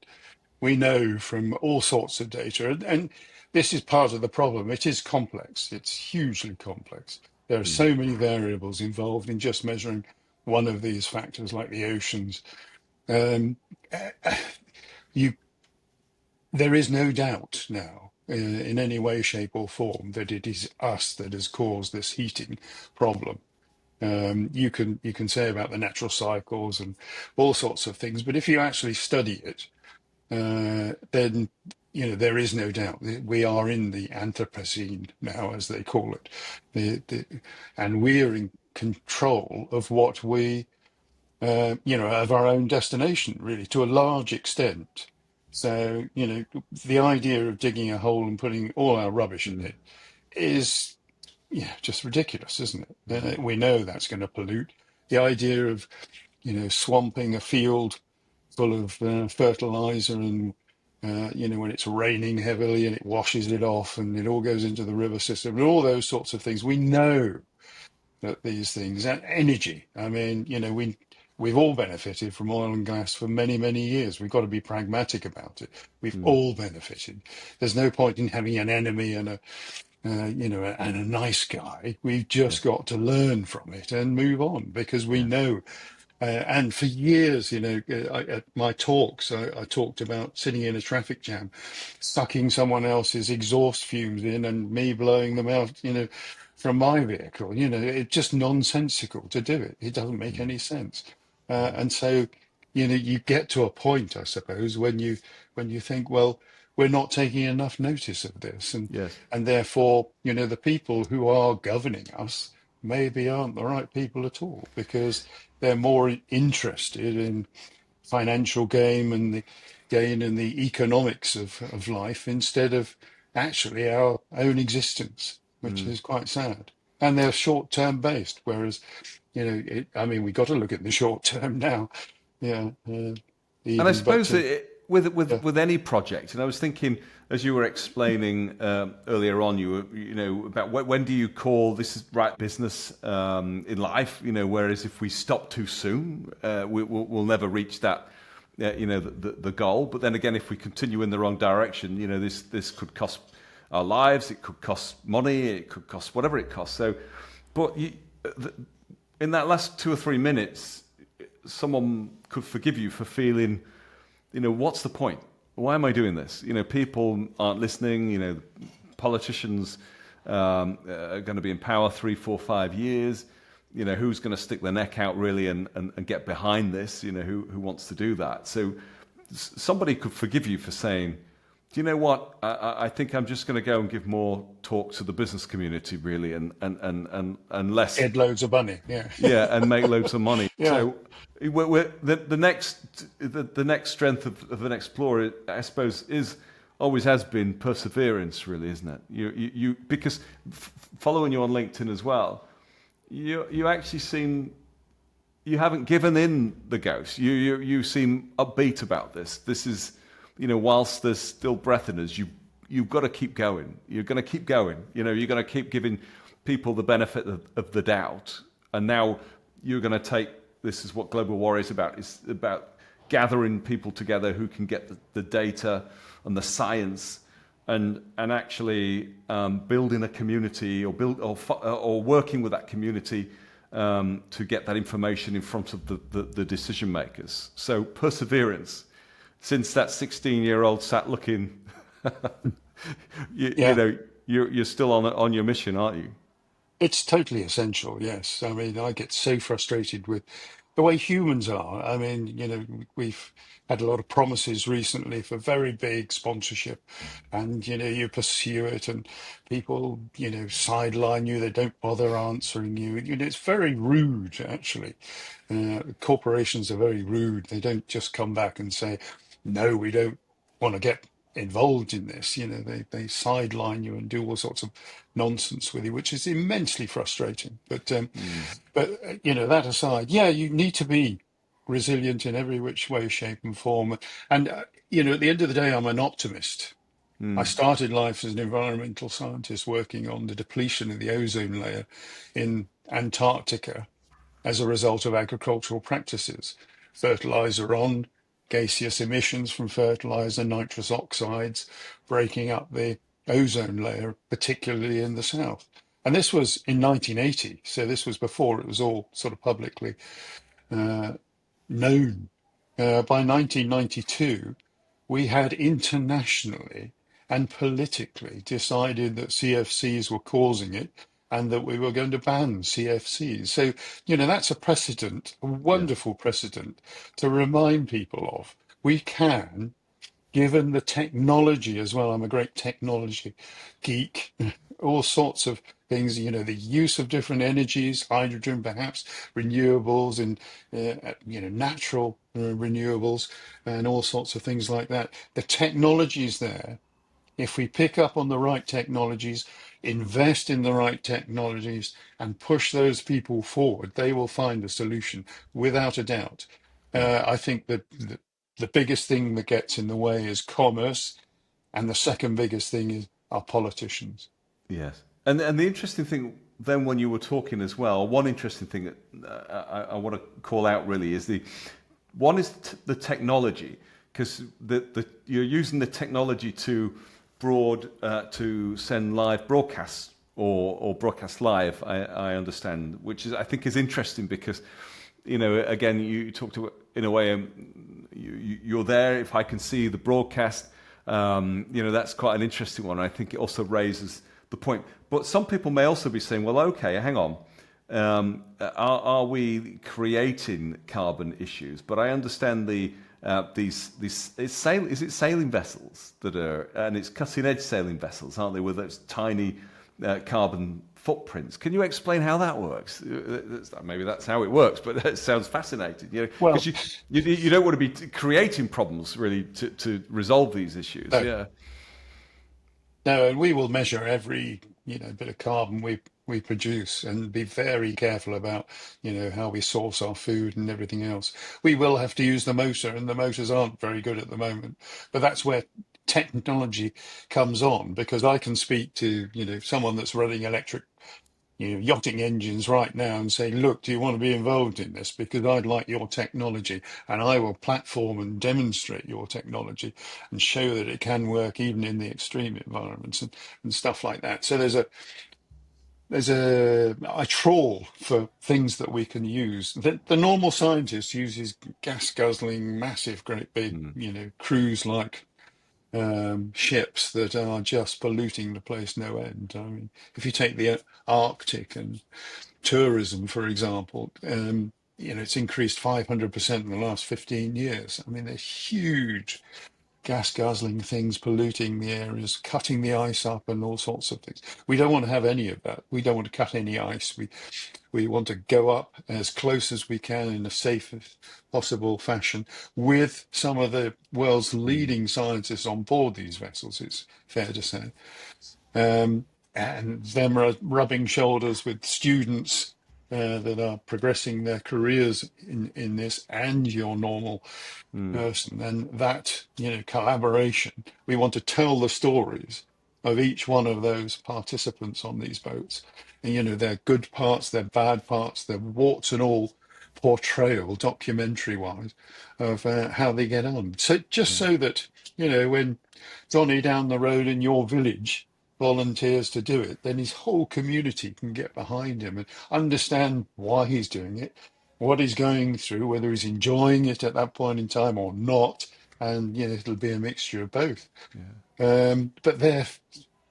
We know from all sorts of data, and this is part of the problem. It is complex. It's hugely complex. There are Mm. so many variables involved in just measuring one of these factors, like the oceans. Um, you There is no doubt now, in any way, shape, or form, that it is us that has caused this heating problem. You can say about the natural cycles and all sorts of things, but if you actually study it, then there is no doubt that we are in the Anthropocene now, as they call it, and we are in control of what of our own destination, really, to a large extent. So, the idea of digging a hole and putting all our rubbish in Mm. it is, just ridiculous, isn't it? Mm. We know that's going to pollute. The idea of, swamping a field full of fertilizer and, when it's raining heavily and it washes it off and it all goes into the river system and all those sorts of things. We know that these things and energy. I mean, we've all benefited from oil and gas for many, many years. We've got to be pragmatic about it. We've Mm. all benefited. There's no point in having an enemy and a nice guy. We've just Yes. got to learn from it and move on because we Yes. know. And for years, at my talks, I talked about sitting in a traffic jam, sucking someone else's exhaust fumes in and me blowing them out, from my vehicle. It's just nonsensical to do it. It doesn't make Mm. any sense. Mm. And so, you get to a point, I suppose, when you think, well, we're not taking enough notice of this, and Yes. and therefore, the people who are governing us maybe aren't the right people at all because they're more interested in financial gain and the economics of life instead of actually our own existence, which Mm. is quite sad. And they're short-term based, whereas, I mean, we got to look at the short term now. Yeah, And I even, but suppose that with yeah, any project, and I was thinking as you were explaining earlier on, about when do you call this is right business in life, whereas if we stop too soon, we'll never reach that, the goal. But then again, if we continue in the wrong direction, this could cost our lives, it could cost money, it could cost whatever it costs. So, but in that last 2 or 3 minutes, someone could forgive you for feeling, what's the point? Why am I doing this? People aren't listening. Politicians are going to be in power 3, 4, 5 years. Who's going to stick their neck out really and get behind this? Who wants to do that? So somebody could forgive you for saying, do you know what? I think I'm just going to go and give more talk to the business community really, and less, Ed loads of money. Yeah. yeah, and make loads of money. Yeah. So the next strength of an explorer, I suppose, is always has been perseverance, really, isn't it? You because following you on LinkedIn as well, you actually seem, you haven't given in the ghost. You seem upbeat about this. This is, whilst there's still breath in us, you've got to keep going. You're going to keep going. You're going to keep giving people the benefit of the doubt. And now you're going to take, this is what Global Warrior is about. It's about gathering people together who can get the data and the science, and actually building a community, or working with that community to get that information in front of the decision makers. So perseverance. Since that 16-year-old sat looking, Yeah. you're still on your mission, aren't you? It's totally essential, yes. I mean, I get so frustrated with the way humans are. I mean, we've had a lot of promises recently for very big sponsorship, and, you pursue it, and people, sideline you. They don't bother answering you. It's very rude, actually. Corporations are very rude. They don't just come back and say, no, we don't want to get involved in this. They sideline you and do all sorts of nonsense with you, which is immensely frustrating. But that aside, yeah, you need to be resilient in every which way, shape, and form. And at the end of the day, I'm an optimist. I started life as an environmental scientist working on the depletion of the ozone layer in Antarctica as a result of agricultural practices. Fertilizer on, gaseous emissions from fertilizer, nitrous oxides, breaking up the ozone layer, particularly in the south. And this was in 1980, so this was before it was all sort of publicly uh, known. By 1992, we had internationally and politically decided that CFCs were causing it and that we were going to ban CFCs. So, that's a precedent, a Yes. wonderful precedent to remind people of. We can, given the technology as well. I'm a great technology geek, all sorts of things, the use of different energies, hydrogen, perhaps renewables, and, natural renewables, and all sorts of things like that. The technology is there. If we pick up on the right technologies, invest in the right technologies, and push those people forward, they will find a solution without a doubt. Yeah. I think that the biggest thing that gets in the way is commerce, and the second biggest thing is our politicians. Yes. And the interesting thing then, when you were talking as well, one interesting thing that I want to call out really is the technology, because you're using the technology to send live broadcasts, or broadcast live. I understand, which is, I think, is interesting because, again, you talked to, in a way, you're there. If I can see the broadcast, that's quite an interesting one. I think it also raises the point. But some people may also be saying, well, okay, hang on. Are we creating carbon issues? But I understand these is it sailing vessels that are, and it's cutting edge sailing vessels, aren't they, with those tiny carbon footprints? Can you explain how that works? Maybe that's how it works, but that sounds fascinating. Well, Because you don't want to be creating problems really to resolve these issues. no, Yeah. no, and we will measure every bit of carbon we produce, and be very careful about how we source our food and everything else. We will have to use the motor, and the motors aren't very good at the moment, but that's where technology comes on, because I can speak to someone that's running electric yachting engines right now and say, look, do you want to be involved in this? Because I'd like your technology, and I will platform and demonstrate your technology and show that it can work even in the extreme environments, and stuff like that. So there's I trawl for things that we can use. The normal scientist uses gas guzzling, massive, great big, cruise like ships that are just polluting the place no end. I mean, if you take the Arctic and tourism, for example, it's increased 500% in the last 15 years. I mean, they're huge gas guzzling things polluting the areas, cutting the ice up, and all sorts of things. We don't want to have any of that. We don't want to cut any ice. We want to go up as close as we can in the safest possible fashion with some of the world's Mm, leading scientists on board these vessels, it's fair to say. And them rubbing shoulders with students that are progressing their careers in this, and your normal mm, person. And that, collaboration, we want to tell the stories of each one of those participants on these boats. And, their good parts, their bad parts, their warts and all portrayal, documentary wise, of how they get on. So just yeah, so that, when Johnny down the road in your village volunteers to do it, then his whole community can get behind him and understand why he's doing it, what he's going through, whether he's enjoying it at that point in time or not. And, it'll be a mixture of both. yeah. But they're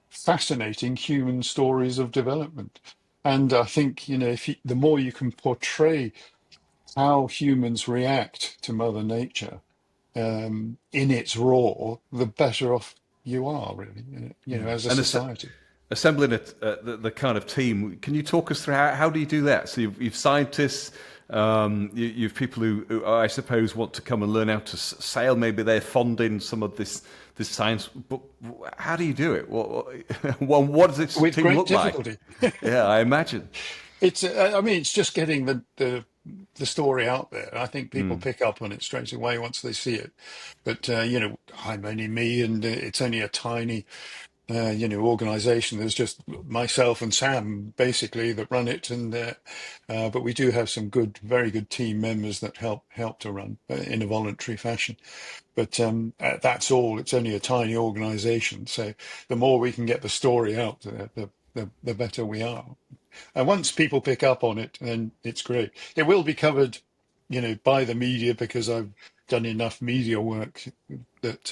fascinating human stories of development. And I think, the more you can portray how humans react to Mother Nature in its raw, the better off you are, really, Yeah. as a And society. assembling the kind of team, can you talk us through how do you do that? So you've scientists, you've people who I suppose want to come and learn how to sail. Maybe they're fonding some of this science, but how do you do it? What does this With team great look like? difficulty. Yeah, I imagine. I mean, it's just getting the story out there. I think people Mm, pick up on it straight away once they see it. But I'm only me, and it's only a tiny organization. There's just myself and Sam basically that run it, and but we do have some very good team members that help to run in a voluntary fashion. But that's all. It's only a tiny organization, so the more we can get the story out there, the better we are. And once people pick up on it, then it's great. It will be covered, by the media because I've done enough media work that,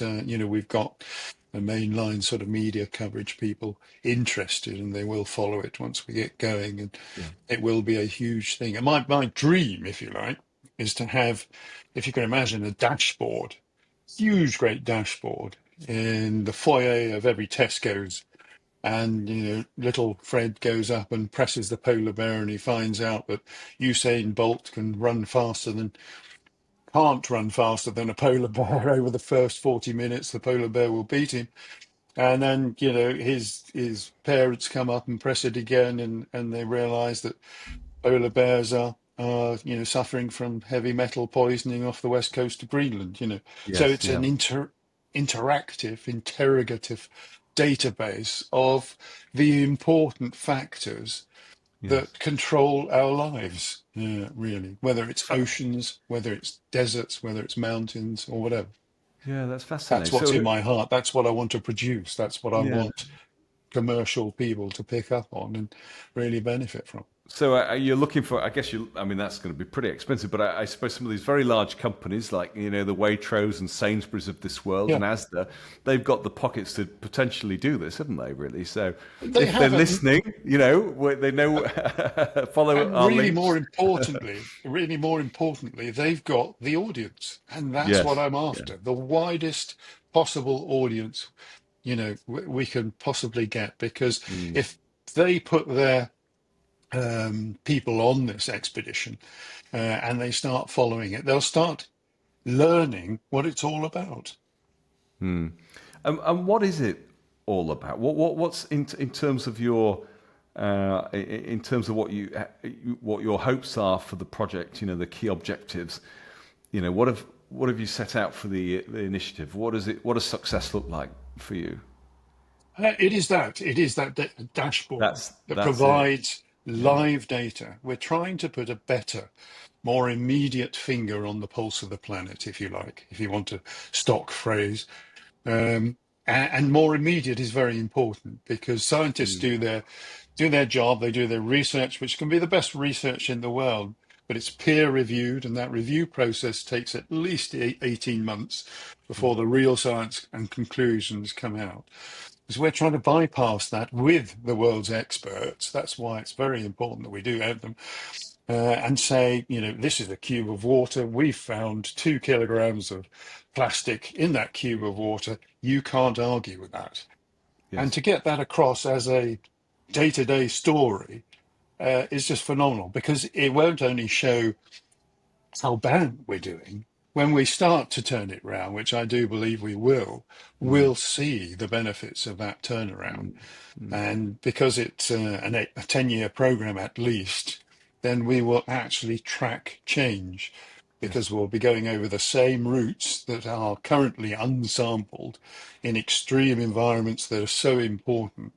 we've got the mainline sort of media coverage people interested, and they will follow it once we get going. And yeah. it will be a huge thing. And my dream, if you like, is to have, if you can imagine, a dashboard, huge, great dashboard in the foyer of every Tesco's, and little Fred goes up and presses the polar bear, and he finds out that Usain Bolt can't run faster than a polar bear. Over the first 40 minutes, the polar bear will beat him. And then his parents come up and press it again, and they realise that polar bears are suffering from heavy metal poisoning off the west coast of Greenland. So Yes, it's yeah. an interactive, interrogative database of the important factors Yes. that control our lives, really, whether it's Fa- oceans, whether it's deserts, whether it's mountains, or whatever. Yeah, that's That's fascinating. what's in So my heart. That's what I want to produce. That's what I yeah. want commercial people to pick up on and really benefit from. So you're looking for, I guess I mean, that's going to be pretty expensive, but I suppose some of these very large companies like, the Waitrose and Sainsbury's of this world Yeah, and Asda, they've got the pockets to potentially do this, haven't they, really? So they if they're have it. listening, they know, follow And our links. really more importantly, they've got the audience. And that's what Yes. I'm Yeah. after. The widest possible audience, we can possibly get. Because Mm. if they put their people on this expedition and they start following it, they'll start learning what it's all about. And what is it all about? What's in terms of your in terms of what your hopes are for the project? The key objectives. What have you set out for the initiative? What does success look like for you? It is that dashboard that That's it. provides Yeah. live data. We're trying to put a better, more immediate finger on the pulse of the planet, if you like, if you want a stock phrase. and more immediate is very important because scientists Mm. do their job. They do their research, which can be the best research in the world, but it's peer reviewed, and that review process takes at least 18 months before the real science and conclusions come out. Because we're trying to bypass that with the world's experts. That's why it's very important that we do have them and say, this is a cube of water. We've found 2 kilograms of plastic in that cube of water. You can't argue with that. And Yes. to get that across as a day-to-day story is just phenomenal because it won't only show how bad we're doing. When we start to turn it round, which I do believe we will, Mm. we'll see the benefits of that turnaround. Mm. Mm. And because it's a 10-year program at least, then we will actually track change Yes. because we'll be going over the same routes that are currently unsampled in extreme environments that are so important.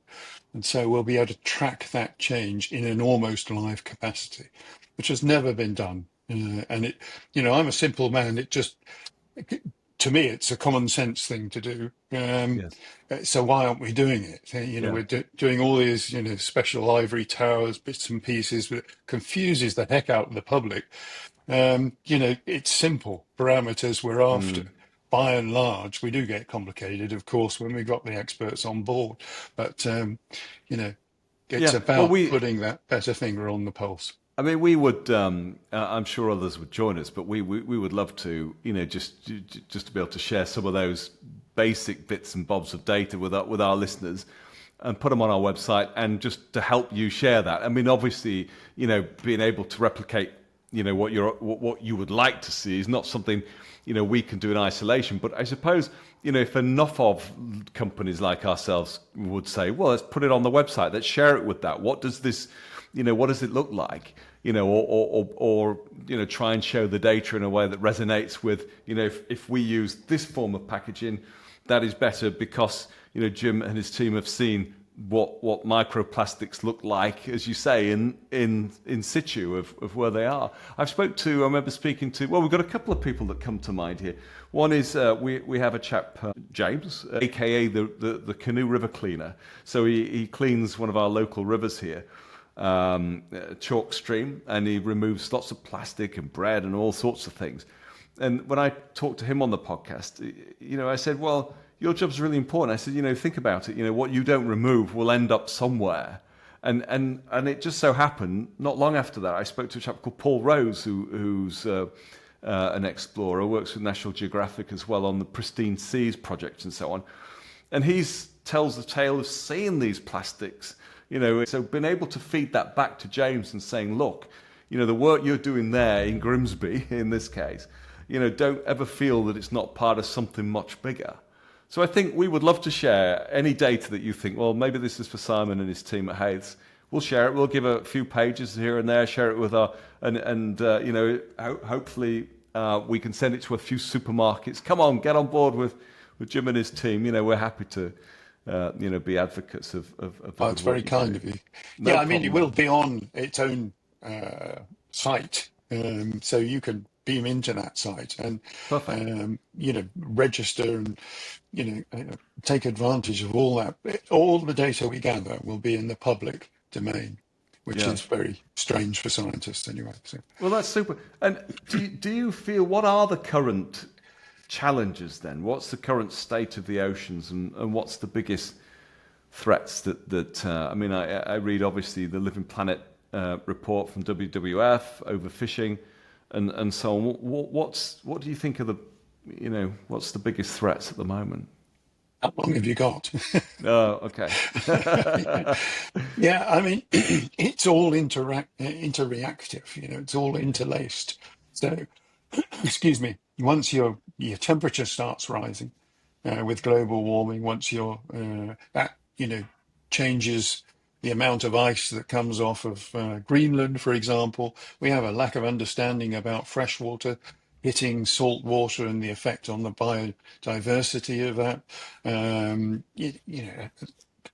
And so we'll be able to track that change in an almost live capacity, which has never been done. And I'm a simple man. To me, it's a common sense thing to do. Yes. So why aren't we doing it? Yeah. We're doing all these, special ivory towers, bits and pieces, but it confuses the heck out of the public. It's simple parameters we're after. Mm. By and large, we do get complicated, of course, when we've got the experts on board. But, it's Yeah. Well, about putting that better finger on the pulse. I mean, we would. I'm sure others would join us, but we would love to, just to be able to share some of those basic bits and bobs of data with our listeners, and put them on our website, and just to help you share that. I mean, obviously, being able to replicate, what you would like to see is not something, we can do in isolation. But I suppose, if enough of companies like ourselves would say, well, let's put it on the website, let's share it with that. What does this, what does it look like? Or try and show the data in a way that resonates with, if we use this form of packaging, that is better because, Jim and his team have seen what microplastics look like, as you say, in situ of where they are. I remember speaking to, well, we've got a couple of people that come to mind here. One is we have a chap, James, aka the Canoe River Cleaner. So he cleans one of our local rivers here, chalk stream, and he removes lots of plastic and bread and all sorts of things. And when I talked to him on the podcast, I said, well, your job's really important. I said, think about it. What you don't remove will end up somewhere. And it just so happened, not long after that, I spoke to a chap called Paul Rose, who's an explorer, works with National Geographic as well on the Pristine Seas project and so on. And he tells the tale of seeing these plastics, so being able to feed that back to James and saying, look, the work you're doing there in Grimsby, in this case, don't ever feel that it's not part of something much bigger. So I think we would love to share any data that you think, well, maybe this is for Simon and his team at Haith. We'll share it. We'll give a few pages here and there, share it with our, hopefully we can send it to a few supermarkets. Come on, get on board with Jim and his team. We're happy to, be advocates of the Oh, it's good work very you kind do. of you. No Yeah, I mean, it problem, will man. be on its own site, so you can beam into that site and Perfect. register and take advantage of all that. All the data we gather will be in the public domain, which Yeah. is very strange for scientists anyway. So. Well, that's super. And do you feel, what are the current challenges then? What's the current state of the oceans, and what's the biggest threats that I mean, I read obviously the Living Planet report from WWF, overfishing, and so on. What do you think are what's the biggest threats at the moment? How long have you got? Oh, okay. Yeah, I mean, it's all interreactive, it's all interlaced. So, excuse me, once your temperature starts rising with global warming, once that, changes the amount of ice that comes off of Greenland, for example. We have a lack of understanding about freshwater hitting salt water and the effect on the biodiversity of that.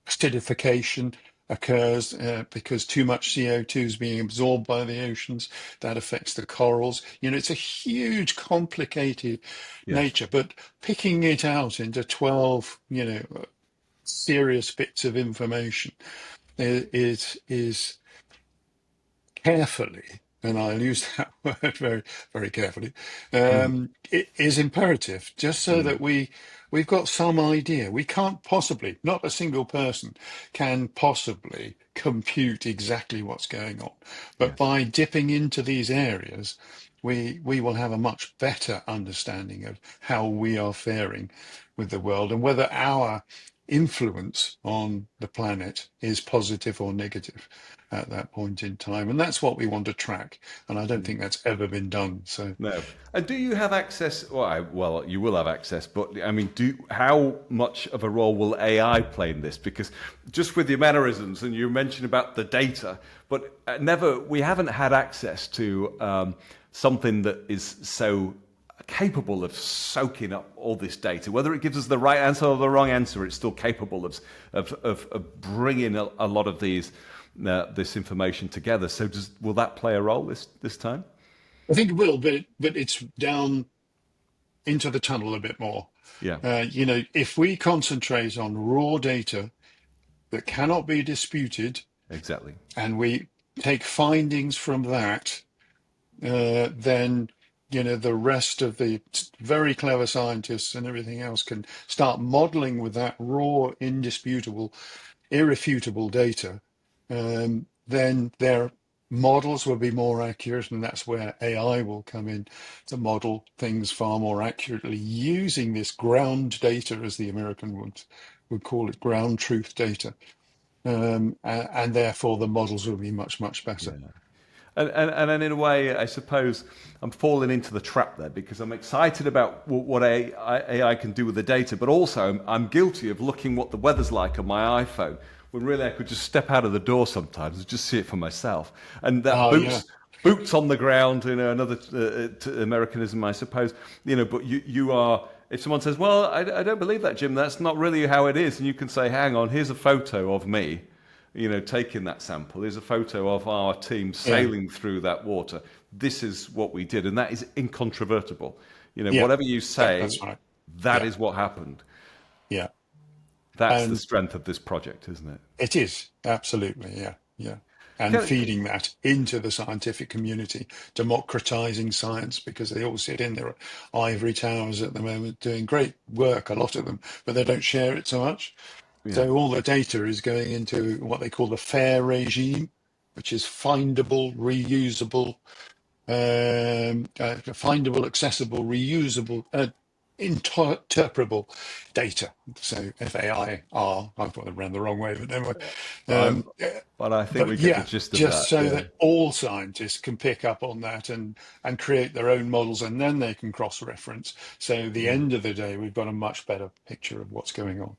Acidification, occurs because too much CO2 is being absorbed by the oceans. That affects the corals. It's a huge, complicated Yes. nature, but picking it out into 12, serious bits of information is carefully, and I'll use that word very, very carefully, Mm. it is imperative, just so Mm. that we've got some idea. We can't possibly, not a single person can possibly compute exactly what's going on. But Yes. by dipping into these areas, we will have a much better understanding of how we are faring with the world and whether our influence on the planet is positive or negative at that point in time. And that's what we want to track. And I don't think that's ever been done. So No. And do you have access? Well, you will have access, but I mean, how much of a role will AI play in this? Because just with your mannerisms, and you mentioned about the data, but we haven't had access to something that is so capable of soaking up all this data. Whether it gives us the right answer or the wrong answer, it's still capable of bringing a lot of this information together. So will that play a role this time? I think it will, but it's down into the tunnel a bit more. Yeah, If we concentrate on raw data that cannot be disputed exactly. and we take findings from that, then the rest of the very clever scientists and everything else can start modeling with that raw, indisputable, irrefutable data. Then their models will be more accurate, and that's where AI will come in to model things far more accurately using this ground data, as the American would call it, ground truth data. And therefore the models will be much, much better. Yeah. And in a way, I suppose I'm falling into the trap there because I'm excited about what AI can do with the data, but also I'm guilty of looking what the weather's like on my iPhone when really I could just step out of the door sometimes and just see it for myself. And that Oh, yeah. boots on the ground, another Americanism, I suppose. But you are. If someone says, "Well, I don't believe that, Jim. That's not really how it is," and you can say, "Hang on, here's a photo of me." Taking that sample. There's a photo of our team Yeah. sailing through that water. This is what we did, and that is incontrovertible. Yeah. Whatever you say, That's right. that Yeah. is what happened. Yeah. That's the And strength of this project, isn't it? it is absolutely. Yeah. Yeah. And Can, feeding that into the scientific community, democratizing science, because they all sit in their ivory towers at the moment doing great work, a lot of them, but they don't share it so much. yeah, So all the data is going into what they call the FAIR regime, which is findable, reusable, findable, accessible, reusable, interpretable data. So FAIR. I've got it around the wrong way, but anyway. I'm, Um, but I think but we get the yeah, gist of just that. so Yeah. that all scientists can pick up on that and create their own models, and then they can cross-reference. So at the end of the day, we've got a much better picture of what's going on.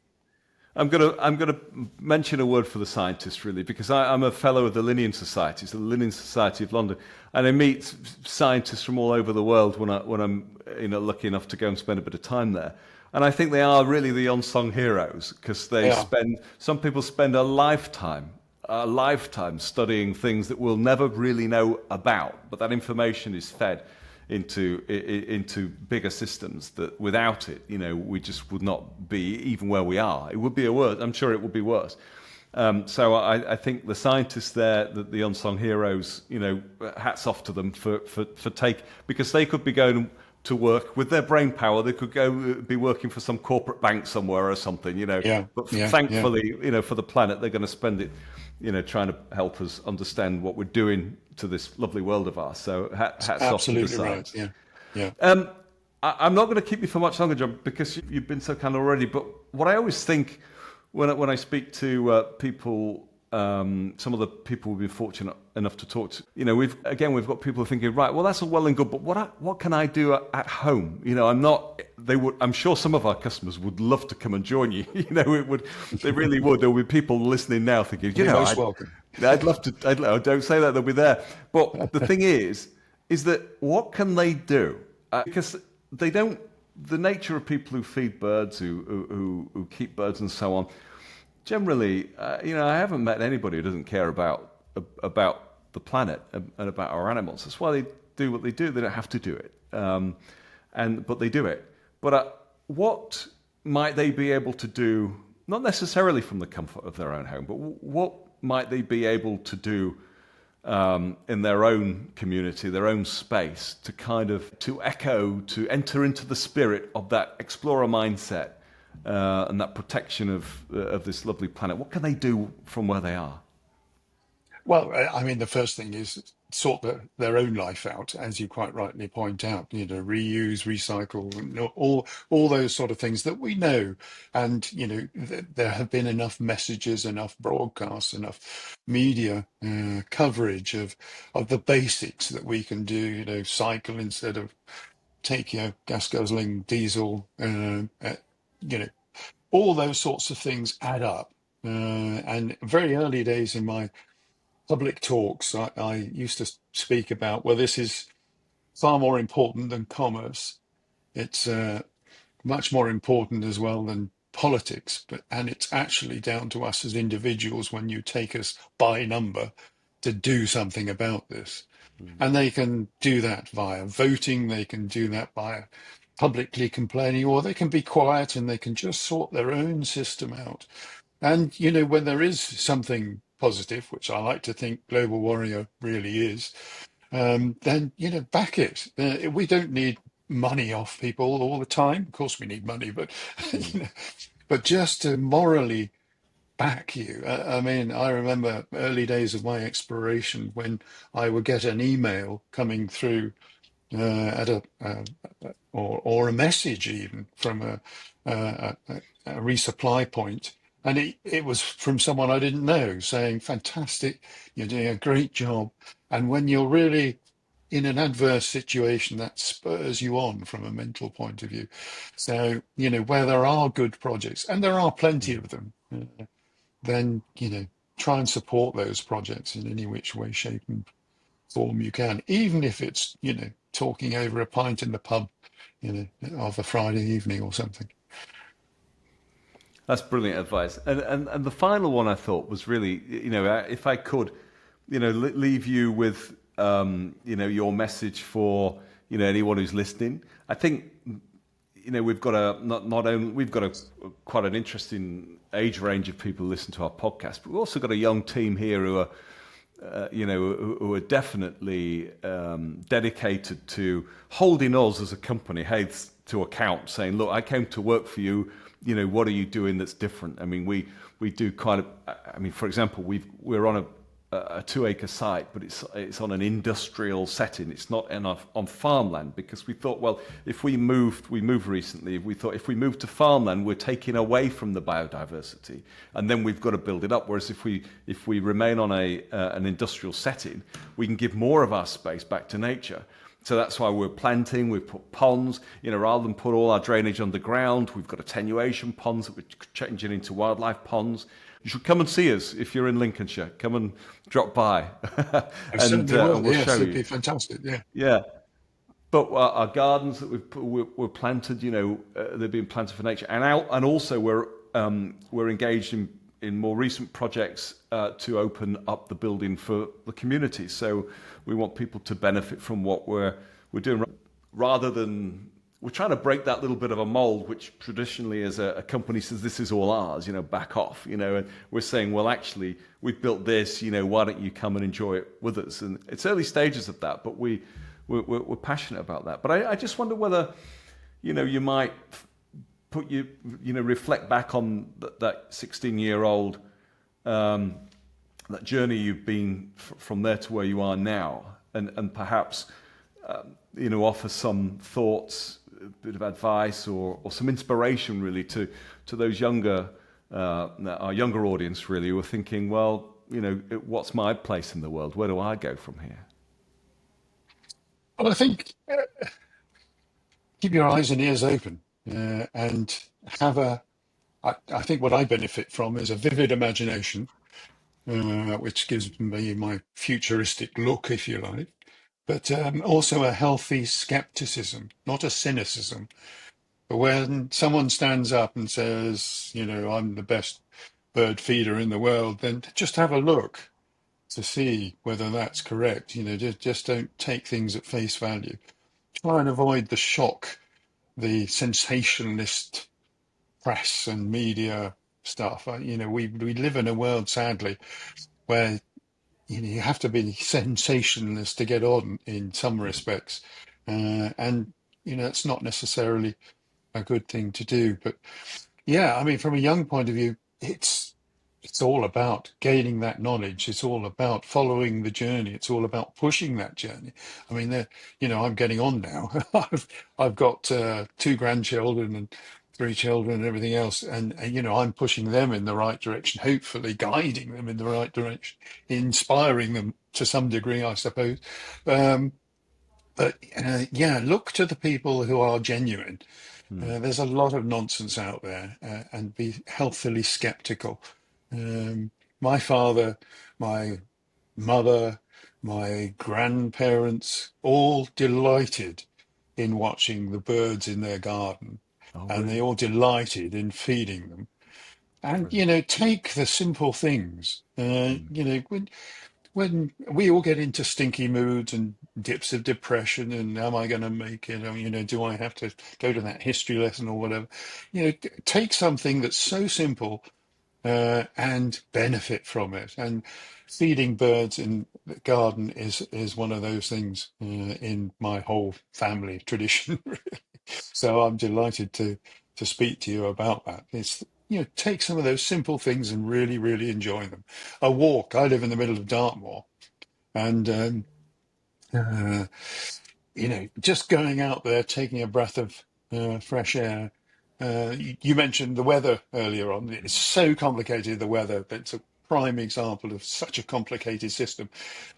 I'm gonna mention a word for the scientists really because I'm a fellow of the Linnean Society, so the Linnean Society of London, and I meet scientists from all over the world when I'm lucky enough to go and spend a bit of time there. And I think they are really the unsung heroes because Yeah, some people spend a lifetime studying things that we'll never really know about, but that information is fed into bigger systems that without it, we just would not be even where we are. It would be I'm sure it would be worse. So I think the scientists there, the unsung heroes, hats off to them for because they could be going to work with their brain power. They could go be working for some corporate bank somewhere or something, yeah, But yeah, yeah. thankfully, for the planet, they're going to spend it, trying to help us understand what we're doing to this lovely world of ours. So hats off to the Absolutely right. science. Yeah, yeah, I'm not going to keep you for much longer, John, because you've been so kind already. But what I always think when I speak to people, some of the people we've been fortunate enough to talk to, we've got people thinking, right, well, that's all well and good, but what can I do at home? I'm sure some of our customers would love to come and join you. They really would. There will be people listening now thinking, you're most welcome. I'd love to. Don't say that; they'll be there. But the thing is that what can they do? Because they don't. The nature of people who feed birds, who keep birds, and so on, generally, I haven't met anybody who doesn't care about the planet and about our animals. That's why they do what they do. They don't have to do it, but they do it. But what might they be able to do? Not necessarily from the comfort of their own home, but what might they be able to do in their own community, their own space, to to enter into the spirit of that explorer mindset and that protection of this lovely planet? What can they do from where they are? Well, I mean, the first thing is sort their own life out, as you quite rightly point out. Reuse, recycle, all those sort of things that we know. And there have been enough messages, enough broadcasts, enough media coverage of the basics that we can do. Cycle instead of take your gas guzzling diesel. You know, all those sorts of things add up. And very early days in my public talks, I used to speak about, well, this is far more important than commerce. It's much more important as well than politics, and it's actually down to us as individuals when you take us by number to do something about this. And they can do that via voting, they can do that by publicly complaining, or they can be quiet and they can just sort their own system out. And, when there is something positive, which I like to think Global Warrior really is, then, back it. We don't need money off people all the time. Of course, we need money, but, Mm. but just to morally back you. I mean, I remember early days of my exploration when I would get an email coming through at or a message even from a resupply point, and it was from someone I didn't know saying, "Fantastic, you're doing a great job." And when you're really in an adverse situation, that spurs you on from a mental point of view. So where there are good projects, and there are plenty of them, then try and support those projects in any which way, shape, and form you can, even if it's talking over a pint in the pub, of a Friday evening or something. That's brilliant advice. And the final one I thought was really, if I could, leave you with, your message for, anyone who's listening. I think, we've got not only we've got quite an interesting age range of people who listen to our podcast, but we've also got a young team here who are, who are definitely dedicated to holding us as a company, Haith, to account, saying, "Look, I came to work for you. What are you doing that's different?" I mean, we do kind of. I mean, for example, we're on a 2-acre site, but it's on an industrial setting. It's not on farmland, because we thought, well, we moved recently. We thought if we move to farmland, we're taking away from the biodiversity, and then we've got to build it up. Whereas if we remain on an industrial setting, we can give more of our space back to nature. So that's why we're planting. We've put ponds, rather than put all our drainage underground. We've got attenuation ponds that we're changing into wildlife ponds. You should come and see us if you're in Lincolnshire. Come and drop by, I and certainly will. we'll Yes, show it'd you. be fantastic. Yeah. Yeah, but our gardens that we're planted, they've been planted for nature, and also we're engaged in more recent projects to open up the building for the community. So we want people to benefit from what we're doing, rather than we're trying to break that little bit of a mold, which traditionally as a company says, this is all ours, back off, and we're saying, well, actually, we've built this, why don't you come and enjoy it with us? And it's early stages of that, but we're passionate about that. But I just wonder whether, you might reflect back on that 16-year-old, that journey you've been from there to where you are now, and perhaps, offer some thoughts, a bit of advice, or some inspiration, really, to those our younger audience, really, who are thinking, well, what's my place in the world? Where do I go from here? Well, I think keep your eyes and ears open, and have I think what I benefit from is a vivid imagination, which gives me my futuristic look, if you like, but also a healthy skepticism, not a cynicism. But when someone stands up and says, I'm the best bird feeder in the world, then just have a look to see whether that's correct. Just don't take things at face value. Try and avoid the shock, the sensationalist press and media stuff. We live in a world, sadly, where you have to be sensationalist to get on in some respects, and it's not necessarily a good thing to do. But yeah, I mean, from a young point of view, it's all about gaining that knowledge. It's all about following the journey. It's all about pushing that journey. I mean, I'm getting on now. I've got two grandchildren and three children and everything else, and I'm pushing them in the right direction, hopefully guiding them in the right direction, inspiring them to some degree, I suppose. Um, but yeah, look to the people who are genuine. There's a lot of nonsense out there, and be healthily skeptical. Um, my father, my mother, my grandparents, all delighted in watching the birds in their garden, Oh, and they really? all delighted in feeding them. And Brilliant. take the simple things. Mm. When we all get into stinky moods and dips of depression, and am I going to make it? Or, do I have to go to that history lesson or whatever? Take something that's so simple, and benefit from it. And feeding birds in the garden is one of those things in my whole family tradition. Really. So I'm delighted to speak to you about that. It's take some of those simple things and really really enjoy them. A walk. I live in the middle of Dartmoor, and uh, just going out there, taking a breath of fresh air. You mentioned the weather earlier on. It's so complicated, the weather. It's a prime example of such a complicated system.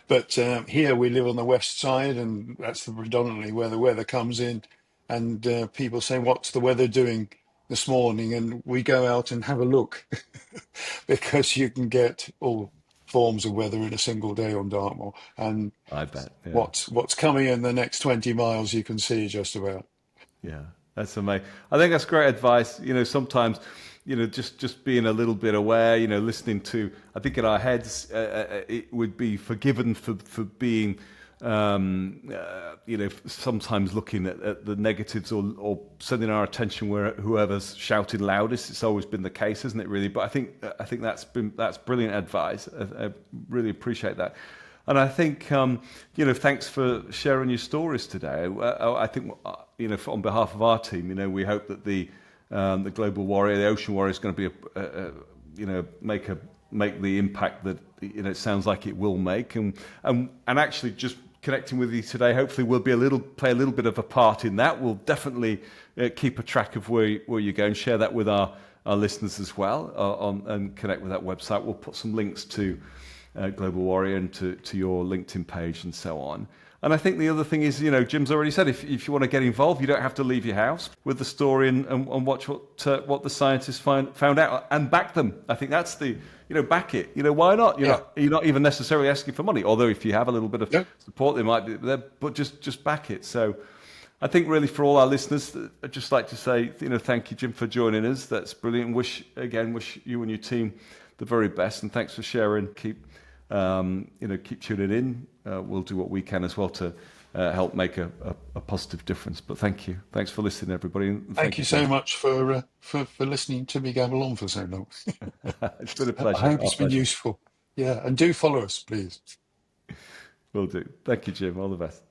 But here we live on the west side, and that's predominantly where the weather comes in. And people say, "What's the weather doing this morning?" And we go out and have a look because you can get all forms of weather in a single day on Dartmoor. And I bet. Yeah. what's coming in the next 20 miles you can see just about. Yeah, that's amazing. I think that's great advice. Sometimes, just being a little bit aware. Listening to. I think in our heads, it would be forgiven for being, sometimes looking at the negatives or sending our attention where whoever's shouting loudest. It's always been the case, isn't it? Really, but I think that's brilliant advice. I really appreciate that. And I think, thanks for sharing your stories today. I think, on behalf of our team, we hope that the global warrior, the ocean warrior, is going to be make the impact that it sounds like it will make, and actually just connecting with you today, hopefully, will play a little bit of a part in that. We'll definitely keep a track of where you go and share that with our listeners as well, and connect with that website. We'll put some links to Global Warrior and to your LinkedIn page and so on. And I think the other thing is, Jim's already said, if you want to get involved, you don't have to leave your house with the story and watch what the scientists found out and back them. I think that's back it. Why not? Yeah, You're not even necessarily asking for money, although if you have a little bit of yeah. support, they might be there, but just back it. So I think really for all our listeners, I'd just like to say, thank you, Jim, for joining us. That's brilliant. Wish you and your team the very best, and thanks for sharing. Keep tuning in. We'll do what we can as well to help make a positive difference. But thank you. Thanks for listening, everybody. And Thank thank you you, so Jim. much for listening to me gabble on for so long. It's been a I pleasure. hope Our it's been pleasure. useful. Yeah, and do follow us, please. Will do. Thank you, Jim. All the best.